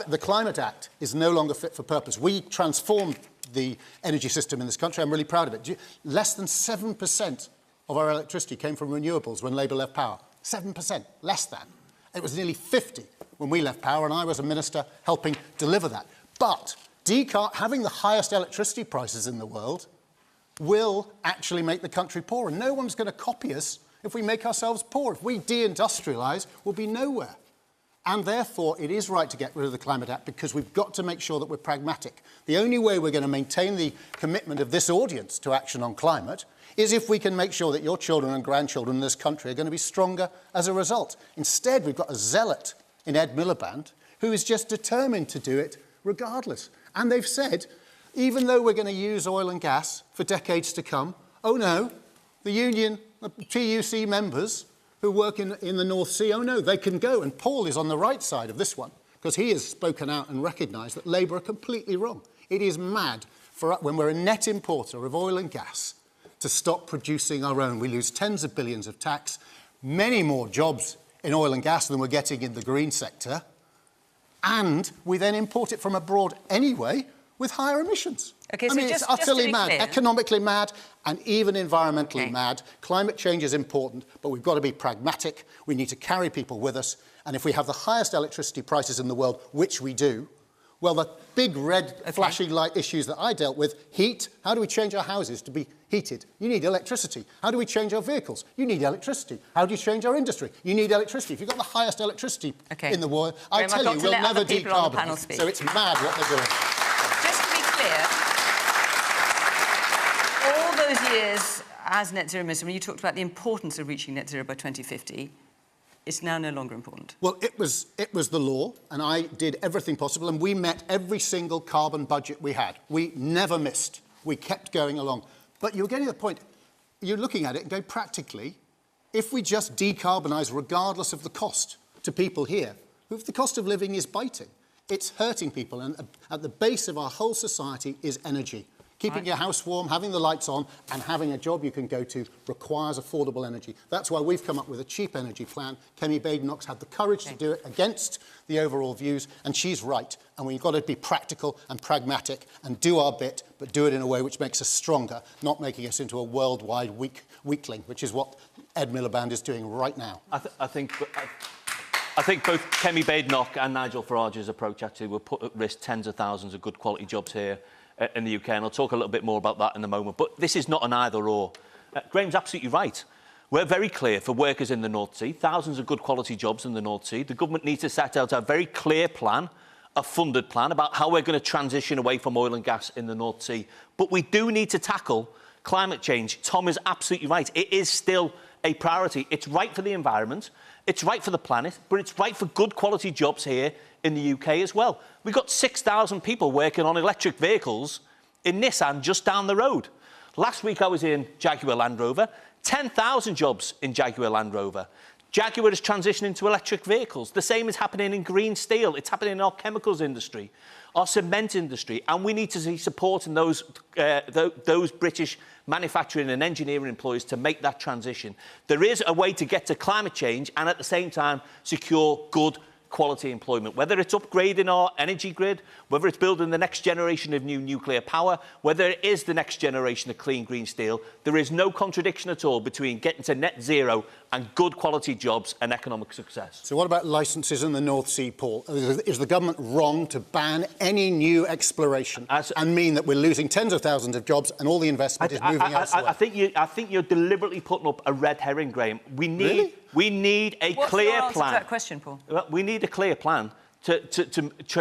Speaker 4: the Climate Act is no longer fit for purpose. We transformed the energy system in this country. I'm really proud of it. Less than 7% of our electricity came from renewables when Labour left power. 7%, less than. It was nearly 50 when we left power, and I was a minister helping deliver that. But having the highest electricity prices in the world will actually make the country poorer. No one's going to copy us if we make ourselves poor. If we deindustrialise, we'll be nowhere. And therefore, it is right to get rid of the Climate Act, because we've got to make sure that we're pragmatic. The only way we're going to maintain the commitment of this audience to action on climate is if we can make sure that your children and grandchildren in this country are going to be stronger as a result. Instead, we've got a zealot in Ed Miliband who is just determined to do it regardless. And they've said, even though we're going to use oil and gas for decades to come, oh no, the union The TUC members who work in the North Sea, oh no, they can go. And Paul is on the right side of this one, because he has spoken out and recognised that Labour are completely wrong. It is mad for when we're a net importer of oil and gas to stop producing our own. We lose tens of billions of tax, many more jobs in oil and gas than we're getting in the green sector, and we then import it from abroad anyway with higher emissions.
Speaker 1: Okay,
Speaker 4: I
Speaker 1: so
Speaker 4: mean,
Speaker 1: just
Speaker 4: it's utterly
Speaker 1: to be
Speaker 4: mad,
Speaker 1: clear.
Speaker 4: economically mad, and even environmentally mad. Climate change is important, but we've got to be pragmatic. We need to carry people with us, and if we have the highest electricity prices in the world, which we do, well, the big red flashing light issues that I dealt with, heat, how do we change our houses to be heated? You need electricity. How do we change our vehicles? You need electricity. How do you change our industry? You need electricity. If you've got the highest electricity in the world, I
Speaker 1: Graham,
Speaker 4: tell
Speaker 1: I've got
Speaker 4: you,
Speaker 1: to
Speaker 4: we'll
Speaker 1: let
Speaker 4: never
Speaker 1: other people on the panel
Speaker 4: decarbonise.
Speaker 1: speak.
Speaker 4: So it's mad what they're doing.
Speaker 1: Just to be clear, all those years as net zero minister, when you talked about the importance of reaching net zero by 2050, it's now no longer important.
Speaker 4: Well, it was the law, and I did everything possible, and we met every single carbon budget we had. We never missed. We kept going along. But you're getting to the point, you're looking at it and going, practically, if we just decarbonise regardless of the cost to people here, if the cost of living is biting, it's hurting people, and at the base of our whole society is energy. Keeping your house warm, having the lights on, and having a job you can go to requires affordable energy. That's why we've come up with a cheap energy plan. Kemi Badenoch's had the courage to do it against the overall views, and she's right. And we've got to be practical and pragmatic and do our bit, but do it in a way which makes us stronger, not making us into a worldwide weakling, which is what Ed Miliband is doing right now.
Speaker 9: I think both Kemi Badenoch and Nigel Farage's approach actually will put at risk tens of thousands of good quality jobs here in the UK, and I'll talk a little bit more about that in a moment. But this is not an either-or. Graham's absolutely right. We're very clear for workers in the North Sea, thousands of good quality jobs in the North Sea. The government needs to set out a very clear plan, a funded plan, about how we're going to transition away from oil and gas in the North Sea. But we do need to tackle climate change. Tom is absolutely right. It is still a priority. It's right for the environment, it's right for the planet, but it's right for good quality jobs here in the UK as well. We've got 6,000 people working on electric vehicles in Nissan just down the road. Last week I was in Jaguar Land Rover, 10,000 jobs in Jaguar Land Rover. Jaguar is transitioning to electric vehicles. The same is happening in green steel. It's happening in our chemicals industry, our cement industry, and we need to see support in those British manufacturing and engineering employees to make that transition. There is a way to get to climate change and at the same time secure good quality employment, whether it's upgrading our energy grid, whether it's building the next generation of new nuclear power, whether it is the next generation of clean green steel. There is no contradiction at all between getting to net zero and good quality jobs and economic success.
Speaker 4: So what about licences in the North Sea, Paul? Is the government wrong to ban any new exploration and mean that we're losing tens of thousands of jobs and all the investment is moving elsewhere?
Speaker 9: I think you're deliberately putting up a red herring, Graham. We need a
Speaker 1: What's
Speaker 9: clear
Speaker 1: your answer
Speaker 9: plan.
Speaker 1: to that question, Paul?
Speaker 9: Well, we need a clear plan to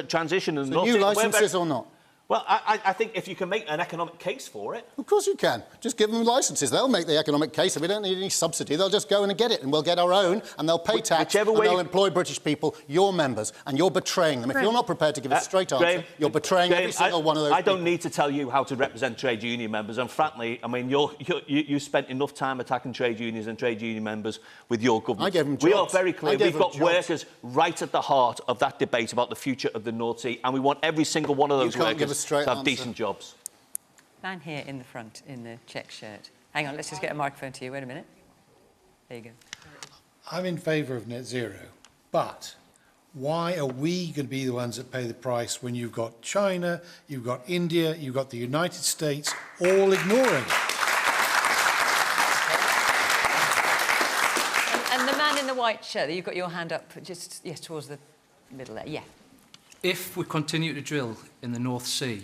Speaker 9: transition. And
Speaker 4: So new licences or not?
Speaker 9: Well, I think if you can make an economic case for it.
Speaker 4: Of course you can. Just give them licences. They'll make the economic case. If we don't need any subsidy, they'll just go and get it, and we'll get our own, and they'll pay tax, and they'll employ British people, your members, and you're betraying them. If you're not prepared to give a straight answer, you're betraying every single one of those
Speaker 9: I don't need to tell you how to represent trade union members, and frankly, I mean, you spent enough time attacking trade unions and trade union members with your government.
Speaker 4: I gave them jobs.
Speaker 9: We are very clear. We've got
Speaker 4: jobs.
Speaker 9: workers right at the heart of that debate about the future of the North Sea, and we want every single one of those workers to have decent jobs.
Speaker 1: Man here in the front in the check shirt. Hang on, let's just get a microphone to you. Wait a minute. There you go.
Speaker 21: I'm in favour of net zero, but why are we going to be the ones that pay the price when you've got China, you've got India, you've got the United States all ignoring it?
Speaker 1: And the man in the white shirt, you've got your hand up just, yes, towards the middle there. Yeah.
Speaker 12: If we continue to drill in the North Sea,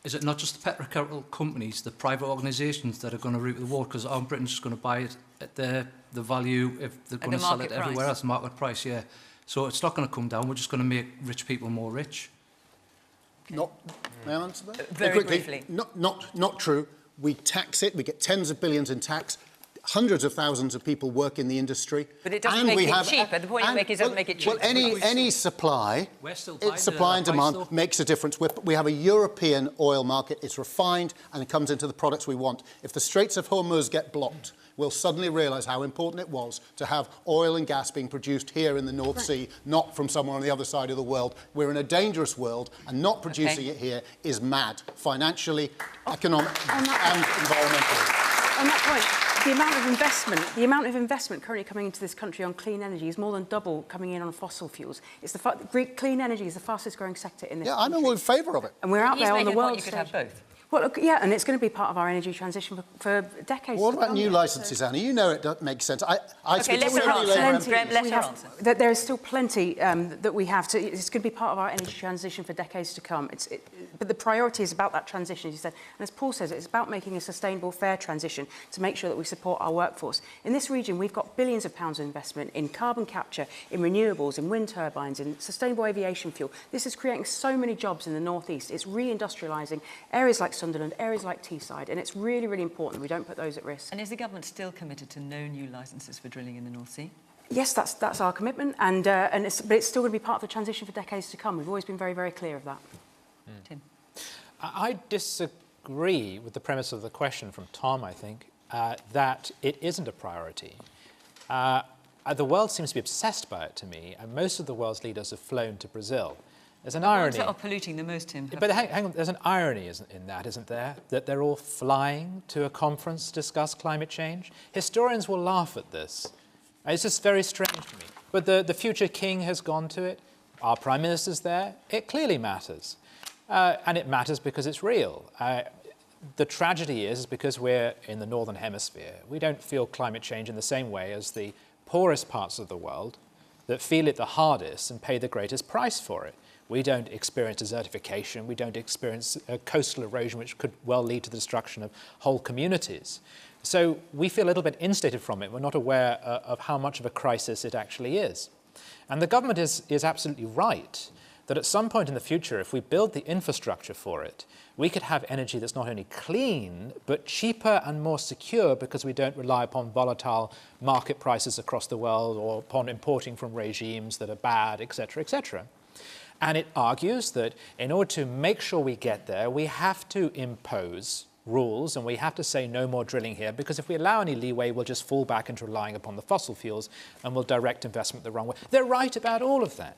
Speaker 12: is it not just the petrochemical companies, the private organisations that are going to reap the reward? Because aren't Britain just going to buy it at the value if they're going to sell it everywhere else, market price, yeah. So it's not going to come down. We're just going to make rich people more rich.
Speaker 4: May I answer that?
Speaker 1: Very briefly.
Speaker 4: Not true. We tax it. We get tens of billions in tax. Hundreds of thousands of people work in the industry.
Speaker 1: But it doesn't make it cheaper. The point you make is it doesn't make it cheaper.
Speaker 4: Well, any supply, it's supply and demand makes a difference. We have a European oil market. It's refined and it comes into the products we want. If the Straits of Hormuz get blocked, will suddenly realise how important it was to have oil and gas being produced here in the North Sea, not from somewhere on the other side of the world. We're in a dangerous world, and not producing it here is mad, financially, economically and environmentally.
Speaker 3: On that point, the amount of investment currently coming into this country on clean energy is more than double coming in on fossil fuels. It's clean energy is the fastest growing sector in this country.
Speaker 4: I'm all in favour of it.
Speaker 3: And we're out there on the world
Speaker 1: you could have both.
Speaker 3: Well, look, yeah, and it's going to be part of our energy transition for decades.
Speaker 4: What about new licences, Anna? You know it doesn't make sense.
Speaker 3: There is still plenty that we have to. It's going to be part of our energy transition for decades to come. But the priority is about that transition, as you said. And as Paul says, it's about making a sustainable, fair transition to make sure that we support our workforce. In this region, we've got billions of pounds of investment in carbon capture, in renewables, in wind turbines, in sustainable aviation fuel. This is creating so many jobs in the North East. It's reindustrialising areas like Sunderland, areas like Teesside, and it's really, really important we don't put those at risk.
Speaker 1: And is the government still committed to no new licences for drilling in the North Sea?
Speaker 3: Yes, that's our commitment, but it's still going to be part of the transition for decades to come. We've always been very, very clear of that.
Speaker 1: Tim?
Speaker 7: I disagree with the premise of the question from Tom, I think, that it isn't a priority. The world seems to be obsessed by it to me, and most of the world's leaders have flown to Brazil. There's an irony.
Speaker 1: That are polluting the most, Tim.
Speaker 7: But hang on, there's an irony in that, isn't there? That they're all flying to a conference to discuss climate change. Historians will laugh at this. It's just very strange to me. But the future king has gone to it. Our prime minister's there. It clearly matters. And it matters because it's real. The tragedy is because we're in the Northern Hemisphere, we don't feel climate change in the same way as the poorest parts of the world that feel it the hardest and pay the greatest price for it. We don't experience desertification. We don't experience coastal erosion, which could well lead to the destruction of whole communities. So we feel a little bit insulated from it. We're not aware of how much of a crisis it actually is. And the government is absolutely right that at some point in the future, if we build the infrastructure for it, we could have energy that's not only clean, but cheaper and more secure because we don't rely upon volatile market prices across the world or upon importing from regimes that are bad, etc., etc. And it argues that in order to make sure we get there, we have to impose rules and we have to say no more drilling here, because if we allow any leeway, we'll just fall back into relying upon the fossil fuels and we'll direct investment the wrong way. They're right about all of that.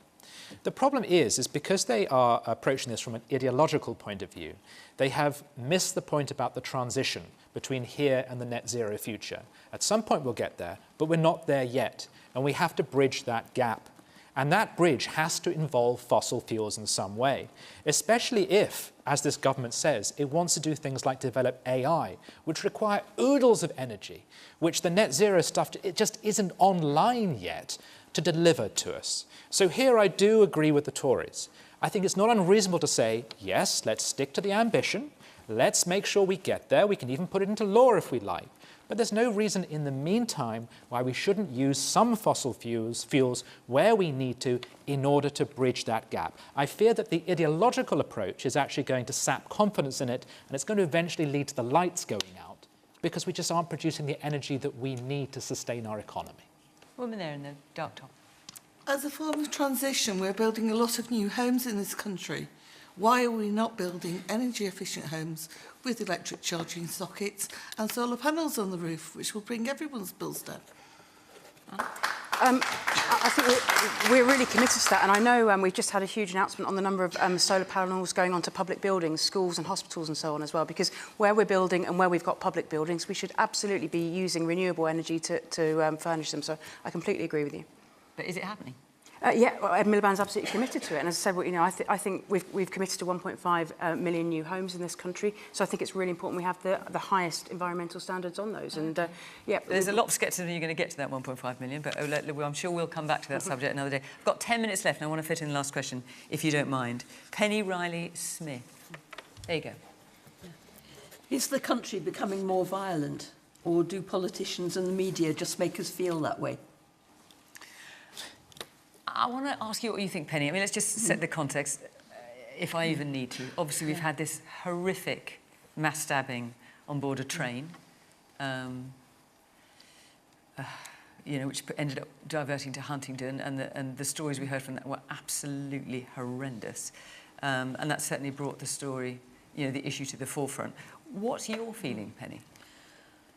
Speaker 7: The problem is because they are approaching this from an ideological point of view, they have missed the point about the transition between here and the net zero future. At some point we'll get there, but we're not there yet, and we have to bridge that gap. And that bridge has to involve fossil fuels in some way, especially if, as this government says, it wants to do things like develop AI, which require oodles of energy, which the net zero stuff, it just isn't online yet to deliver to us. So here I do agree with the Tories. I think it's not unreasonable to say, yes, let's stick to the ambition. Let's make sure we get there. We can even put it into law if we like. But there's no reason in the meantime why we shouldn't use some fossil fuels where we need to in order to bridge that gap. I fear that the ideological approach is actually going to sap confidence in it, and it's going to eventually lead to the lights going out because we just aren't producing the energy that we need to sustain our economy.
Speaker 1: Woman there in the dark top.
Speaker 5: As a form of transition, we're building a lot of new homes in this country. Why are we not building energy-efficient homes with electric charging sockets and solar panels on the roof, which will bring everyone's bills down?
Speaker 3: I think we're really committed to that, and I know we've just had a huge announcement on the number of solar panels going onto public buildings, schools and hospitals and so on as well, because where we're building and where we've got public buildings, we should absolutely be using renewable energy to furnish them. So I completely agree with you.
Speaker 1: But is it happening?
Speaker 3: Yeah, well, Ed Miliband's absolutely committed to it. And as I said, well, you know, I think we've committed to 1.5 million new homes in this country. So I think it's really important we have the highest environmental standards on those. And yeah,
Speaker 1: there's a lot of scepticism you're going to get to that 1.5 million, but I'm sure we'll come back to that subject another day. I've got 10 minutes left, and I want to fit in the last question, if you don't mind. Penny Riley-Smith. There you go.
Speaker 22: Is the country becoming more violent, or do politicians and the media just make us feel that way?
Speaker 1: I want to ask you what you think, Penny. I mean, let's just set the context, if I even need to. Obviously, we've had this horrific mass stabbing on board a train, you know, which ended up diverting to Huntingdon, and the stories we heard from that were absolutely horrendous. And that certainly brought the story, you know, the issue to the forefront. What's your feeling, Penny?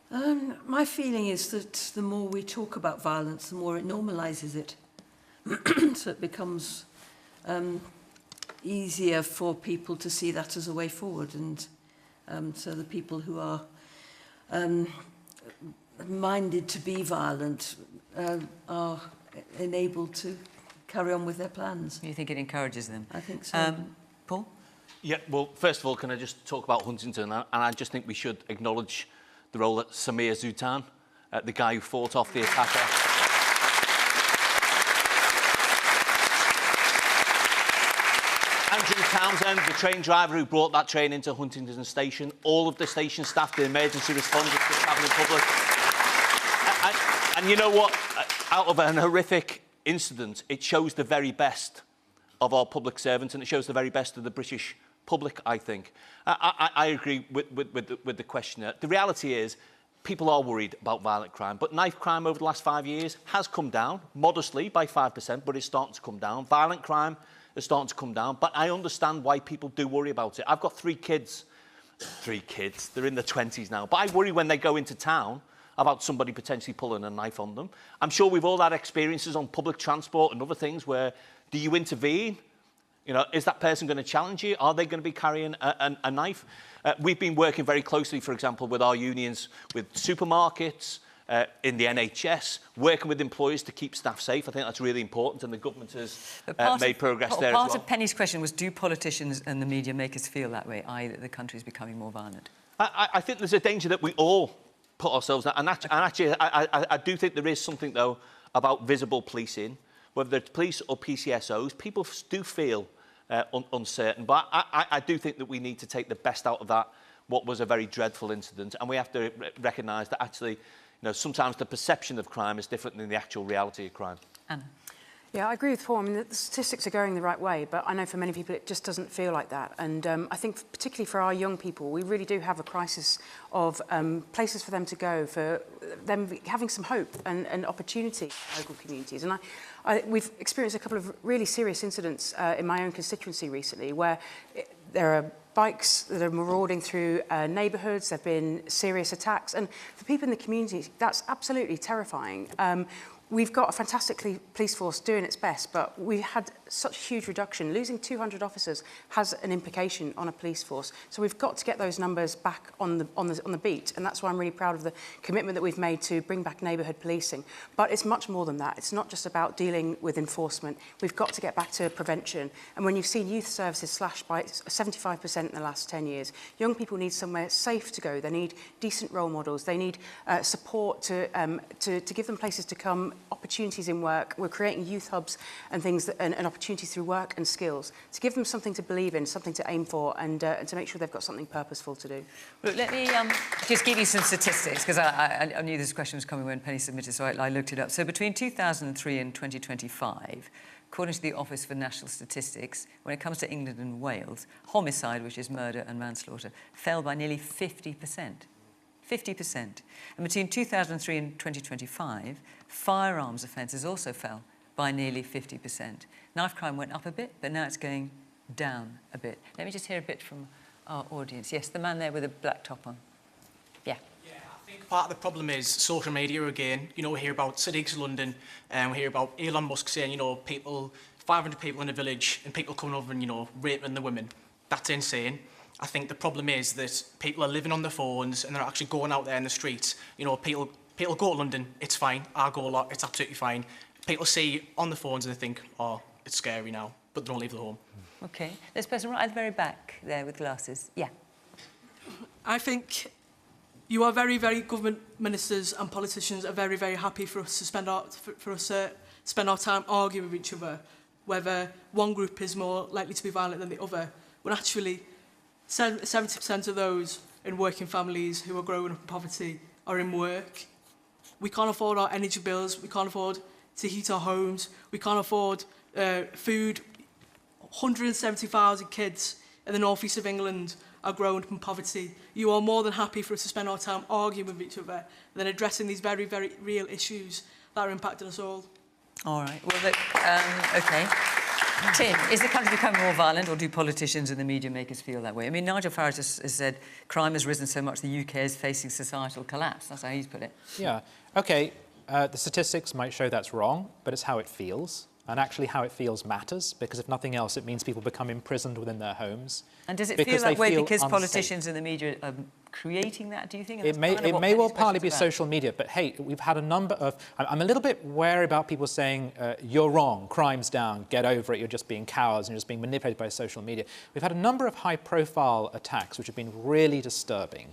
Speaker 22: My feeling is that the more we talk about violence, the more it normalises it. So it becomes easier for people to see that as a way forward. And so the people who are minded to be violent are enabled to carry on with their plans.
Speaker 1: You think it encourages them?
Speaker 22: I think so.
Speaker 1: Paul?
Speaker 9: Yeah, well, first of all, can I just talk about Huntington? And I just think we should acknowledge the role that Samir Zutan, the guy who fought off the attacker. Andrew Townsend, the train driver who brought that train into Huntington Station, all of the station staff, the emergency responders, the travelling public. And you know what? Out of an horrific incident, it shows the very best of our public servants, and it shows the very best of the British public, I think. I agree with the questioner. The reality is, people are worried about violent crime, but knife crime over the last 5 years has come down, modestly, by 5%, but it's starting to come down. Violent crime is starting to come down, but I understand why people do worry about it. I've got 3 kids. 3 kids, they're in their 20s now, but I worry when they go into town about somebody potentially pulling a knife on them. I'm sure we've all had experiences on public transport and other things where, do you intervene? You know, is that person going to challenge you? Are they going to be carrying a knife? We've been working very closely, for example, with our unions, with supermarkets, in the NHS, working with employers to keep staff safe. I think that's really important, and the government has made progress there as well.
Speaker 1: Part of Penny's question was, do politicians and the media make us feel that way, i.e. that the country is becoming more violent?
Speaker 9: I think there's a danger that we all put ourselves at, and actually I do think there is something, though, about visible policing, whether it's police or PCSOs. People do feel uncertain, but I do think that we need to take the best out of that, what was a very dreadful incident, and we have to recognise that actually, you know, sometimes the perception of crime is different than the actual reality of crime.
Speaker 1: Anna?
Speaker 3: Yeah, I agree with Paul. I mean, the statistics are going the right way, but I know for many people it just doesn't feel like that. And I think particularly for our young people, we really do have a crisis of places for them to go, for them having some hope and opportunity in local communities. And we've experienced a couple of really serious incidents in my own constituency recently where there are bikes that are marauding through neighbourhoods. There have been serious attacks. And for people in the community, that's absolutely terrifying. We've got a fantastic police force doing its best, but we had such a huge reduction. Losing 200 officers has an implication on a police force. So we've got to get those numbers back on the beat, and that's why I'm really proud of the commitment that we've made to bring back neighbourhood policing. But it's much more than that. It's not just about dealing with enforcement. We've got to get back to prevention. And when you've seen youth services slashed by 75% in the last 10 years, young people need somewhere safe to go. They need decent role models. They need support to give them places to come, opportunities in work. We're creating youth hubs and things, and opportunities through work and skills to give them something to believe in, something to aim for, and to make sure they've got something purposeful to do.
Speaker 1: Look, let me just give you some statistics, because I knew this question was coming when Penny submitted, so I looked it up. So between 2003 and 2025, according to the Office for National Statistics, when it comes to England and Wales, homicide, which is murder and manslaughter, fell by nearly 50%. 50%. And between 2003 and 2025, firearms offences also fell by nearly 50%. Knife crime went up a bit, but now it's going down a bit. Let me just hear a bit from our audience. Yes, the man there with a black top on. Yeah.
Speaker 6: I think part of the problem is social media again. You know, we hear about Sadiq's London, and we hear about Elon Musk saying, you know, 500 people in a village, and people coming over and, you know, raping the women. That's insane. I think the problem is that people are living on their phones and they're actually going out there in the streets. You know, people go to London, it's fine. I go a lot, it's absolutely fine. People see on the phones and they think, oh, it's scary now, but they don't leave the home.
Speaker 1: OK. This person right at the very back there with glasses. Yeah.
Speaker 8: I think you are very, very government ministers and politicians are very, very happy for us to spend our time arguing with each other, whether one group is more likely to be violent than the other, when actually 70% of those in working families who are growing up in poverty are in work. We can't afford our energy bills. We can't afford to heat our homes. We can't afford food. 170,000 kids in the northeast of England are growing up in poverty. You are more than happy for us to spend our time arguing with each other than addressing these very, very real issues that are impacting us all.
Speaker 1: All right. Well, look, OK. Tim, is the country becoming more violent, or do politicians and the media make us feel that way? I mean, Nigel Farage has said crime has risen so much the UK is facing societal collapse. That's how he's put it.
Speaker 7: Yeah. OK, the statistics might show that's wrong, but it's how it feels. And actually how it feels matters, because if nothing else, it means people become imprisoned within their homes.
Speaker 1: And does it feel that way because politicians and the media are creating that, do you think?
Speaker 7: It may well partly be social media, but hey, we've had a number of... I'm a little bit wary about people saying, you're wrong, crime's down, get over it, you're just being cowards and you're just being manipulated by social media. We've had a number of high-profile attacks which have been really disturbing.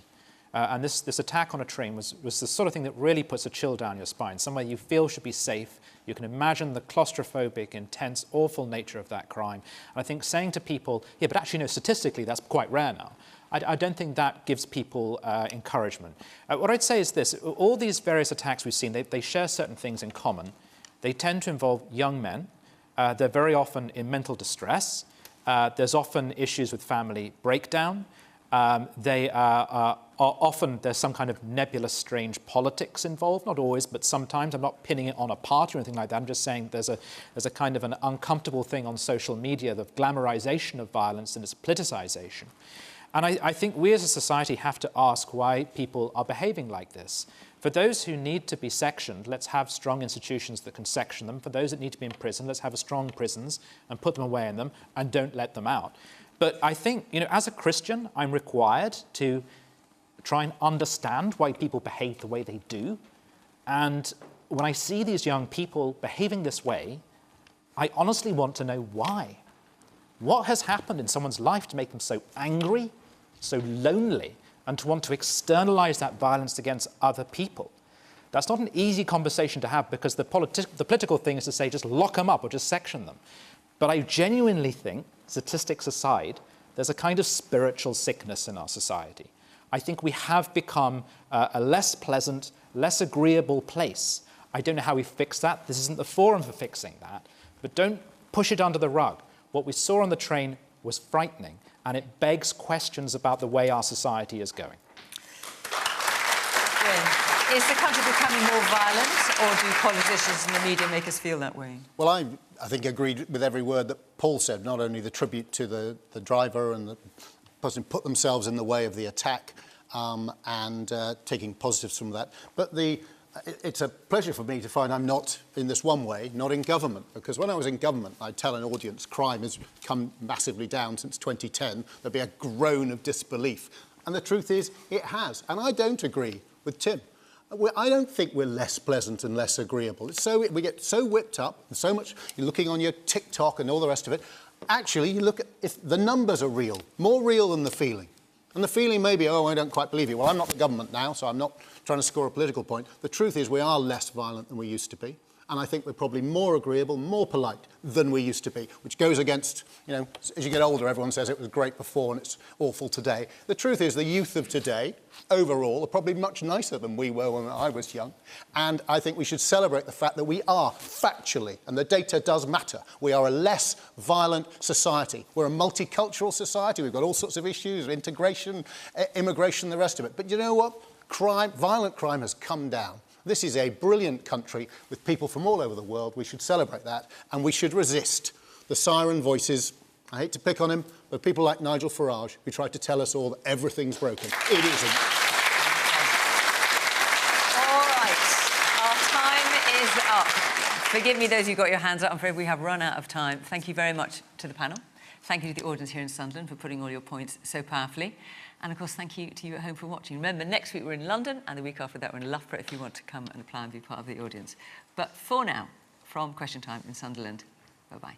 Speaker 7: And this attack on a train was the sort of thing that really puts a chill down your spine, somewhere you feel should be safe. You can imagine the claustrophobic, intense, awful nature of that crime. And I think saying to people, yeah, but actually, no, statistically, that's quite rare now. I don't think that gives people encouragement. What I'd say is this. All these various attacks we've seen, they share certain things in common. They tend to involve young men. They're very often in mental distress. There's often issues with family breakdown. They are often there's some kind of nebulous, strange politics involved. Not always, but sometimes. I'm not pinning it on a party or anything like that. I'm just saying there's a kind of an uncomfortable thing on social media, the glamorization of violence and its politicization. And I think we as a society have to ask why people are behaving like this. For those who need to be sectioned, let's have strong institutions that can section them. For those that need to be in prison, let's have strong prisons and put them away in them and don't let them out. But I think, as a Christian, I'm required to try and understand why people behave the way they do. And when I see these young people behaving this way, I honestly want to know why. What has happened in someone's life to make them so angry, so lonely, and to want to externalize that violence against other people? That's not an easy conversation to have, because the political thing is to say just lock them up or just section them. But I genuinely think, statistics aside, there's a kind of spiritual sickness in our society. I think we have become a less pleasant, less agreeable place. I don't know how we fix that. This isn't the forum for fixing that. But don't push it under the rug. What we saw on the train was frightening, and it begs questions about the way our society is going.
Speaker 1: Is the country becoming more violent, or do politicians and the media make us feel that way?
Speaker 4: Well, I think agreed with every word that Paul said, not only the tribute to the driver and the person who put themselves in the way of the attack and taking positives from that, but it's a pleasure for me to find I'm not, in this one way, not in government. Because when I was in government, I'd tell an audience crime has come massively down since 2010. There'd be a groan of disbelief. And the truth is, it has. And I don't agree with Tim. I don't think we're less pleasant and less agreeable. We get so whipped up, and so much, you're looking on your TikTok and all the rest of it. Actually, you look at, if the numbers are real, more real than the feeling. And the feeling may be, oh, I don't quite believe you. Well, I'm not the government now, so I'm not trying to score a political point. The truth is we are less violent than we used to be. And I think we're probably more agreeable, more polite than we used to be, which goes against, as you get older, everyone says it was great before and it's awful today. The truth is the youth of today, overall, are probably much nicer than we were when I was young. And I think we should celebrate the fact that we are factually, and the data does matter, we are a less violent society. We're a multicultural society. We've got all sorts of issues, integration, immigration, the rest of it. But you know what? Violent crime has come down. This is a brilliant country with people from all over the world. We should celebrate that, and we should resist the siren voices. I hate to pick on him, but people like Nigel Farage, who try to tell us all that everything's broken. It isn't.
Speaker 1: All right, our time is up. Forgive me, those who got your hands up. I'm afraid we have run out of time. Thank you very much to the panel. Thank you to the audience here in Sunderland for putting all your points so powerfully. And, of course, thank you to you at home for watching. Remember, next week we're in London, and the week after that we're in Loughborough if you want to come and apply and be part of the audience. But for now, from Question Time in Sunderland, bye-bye.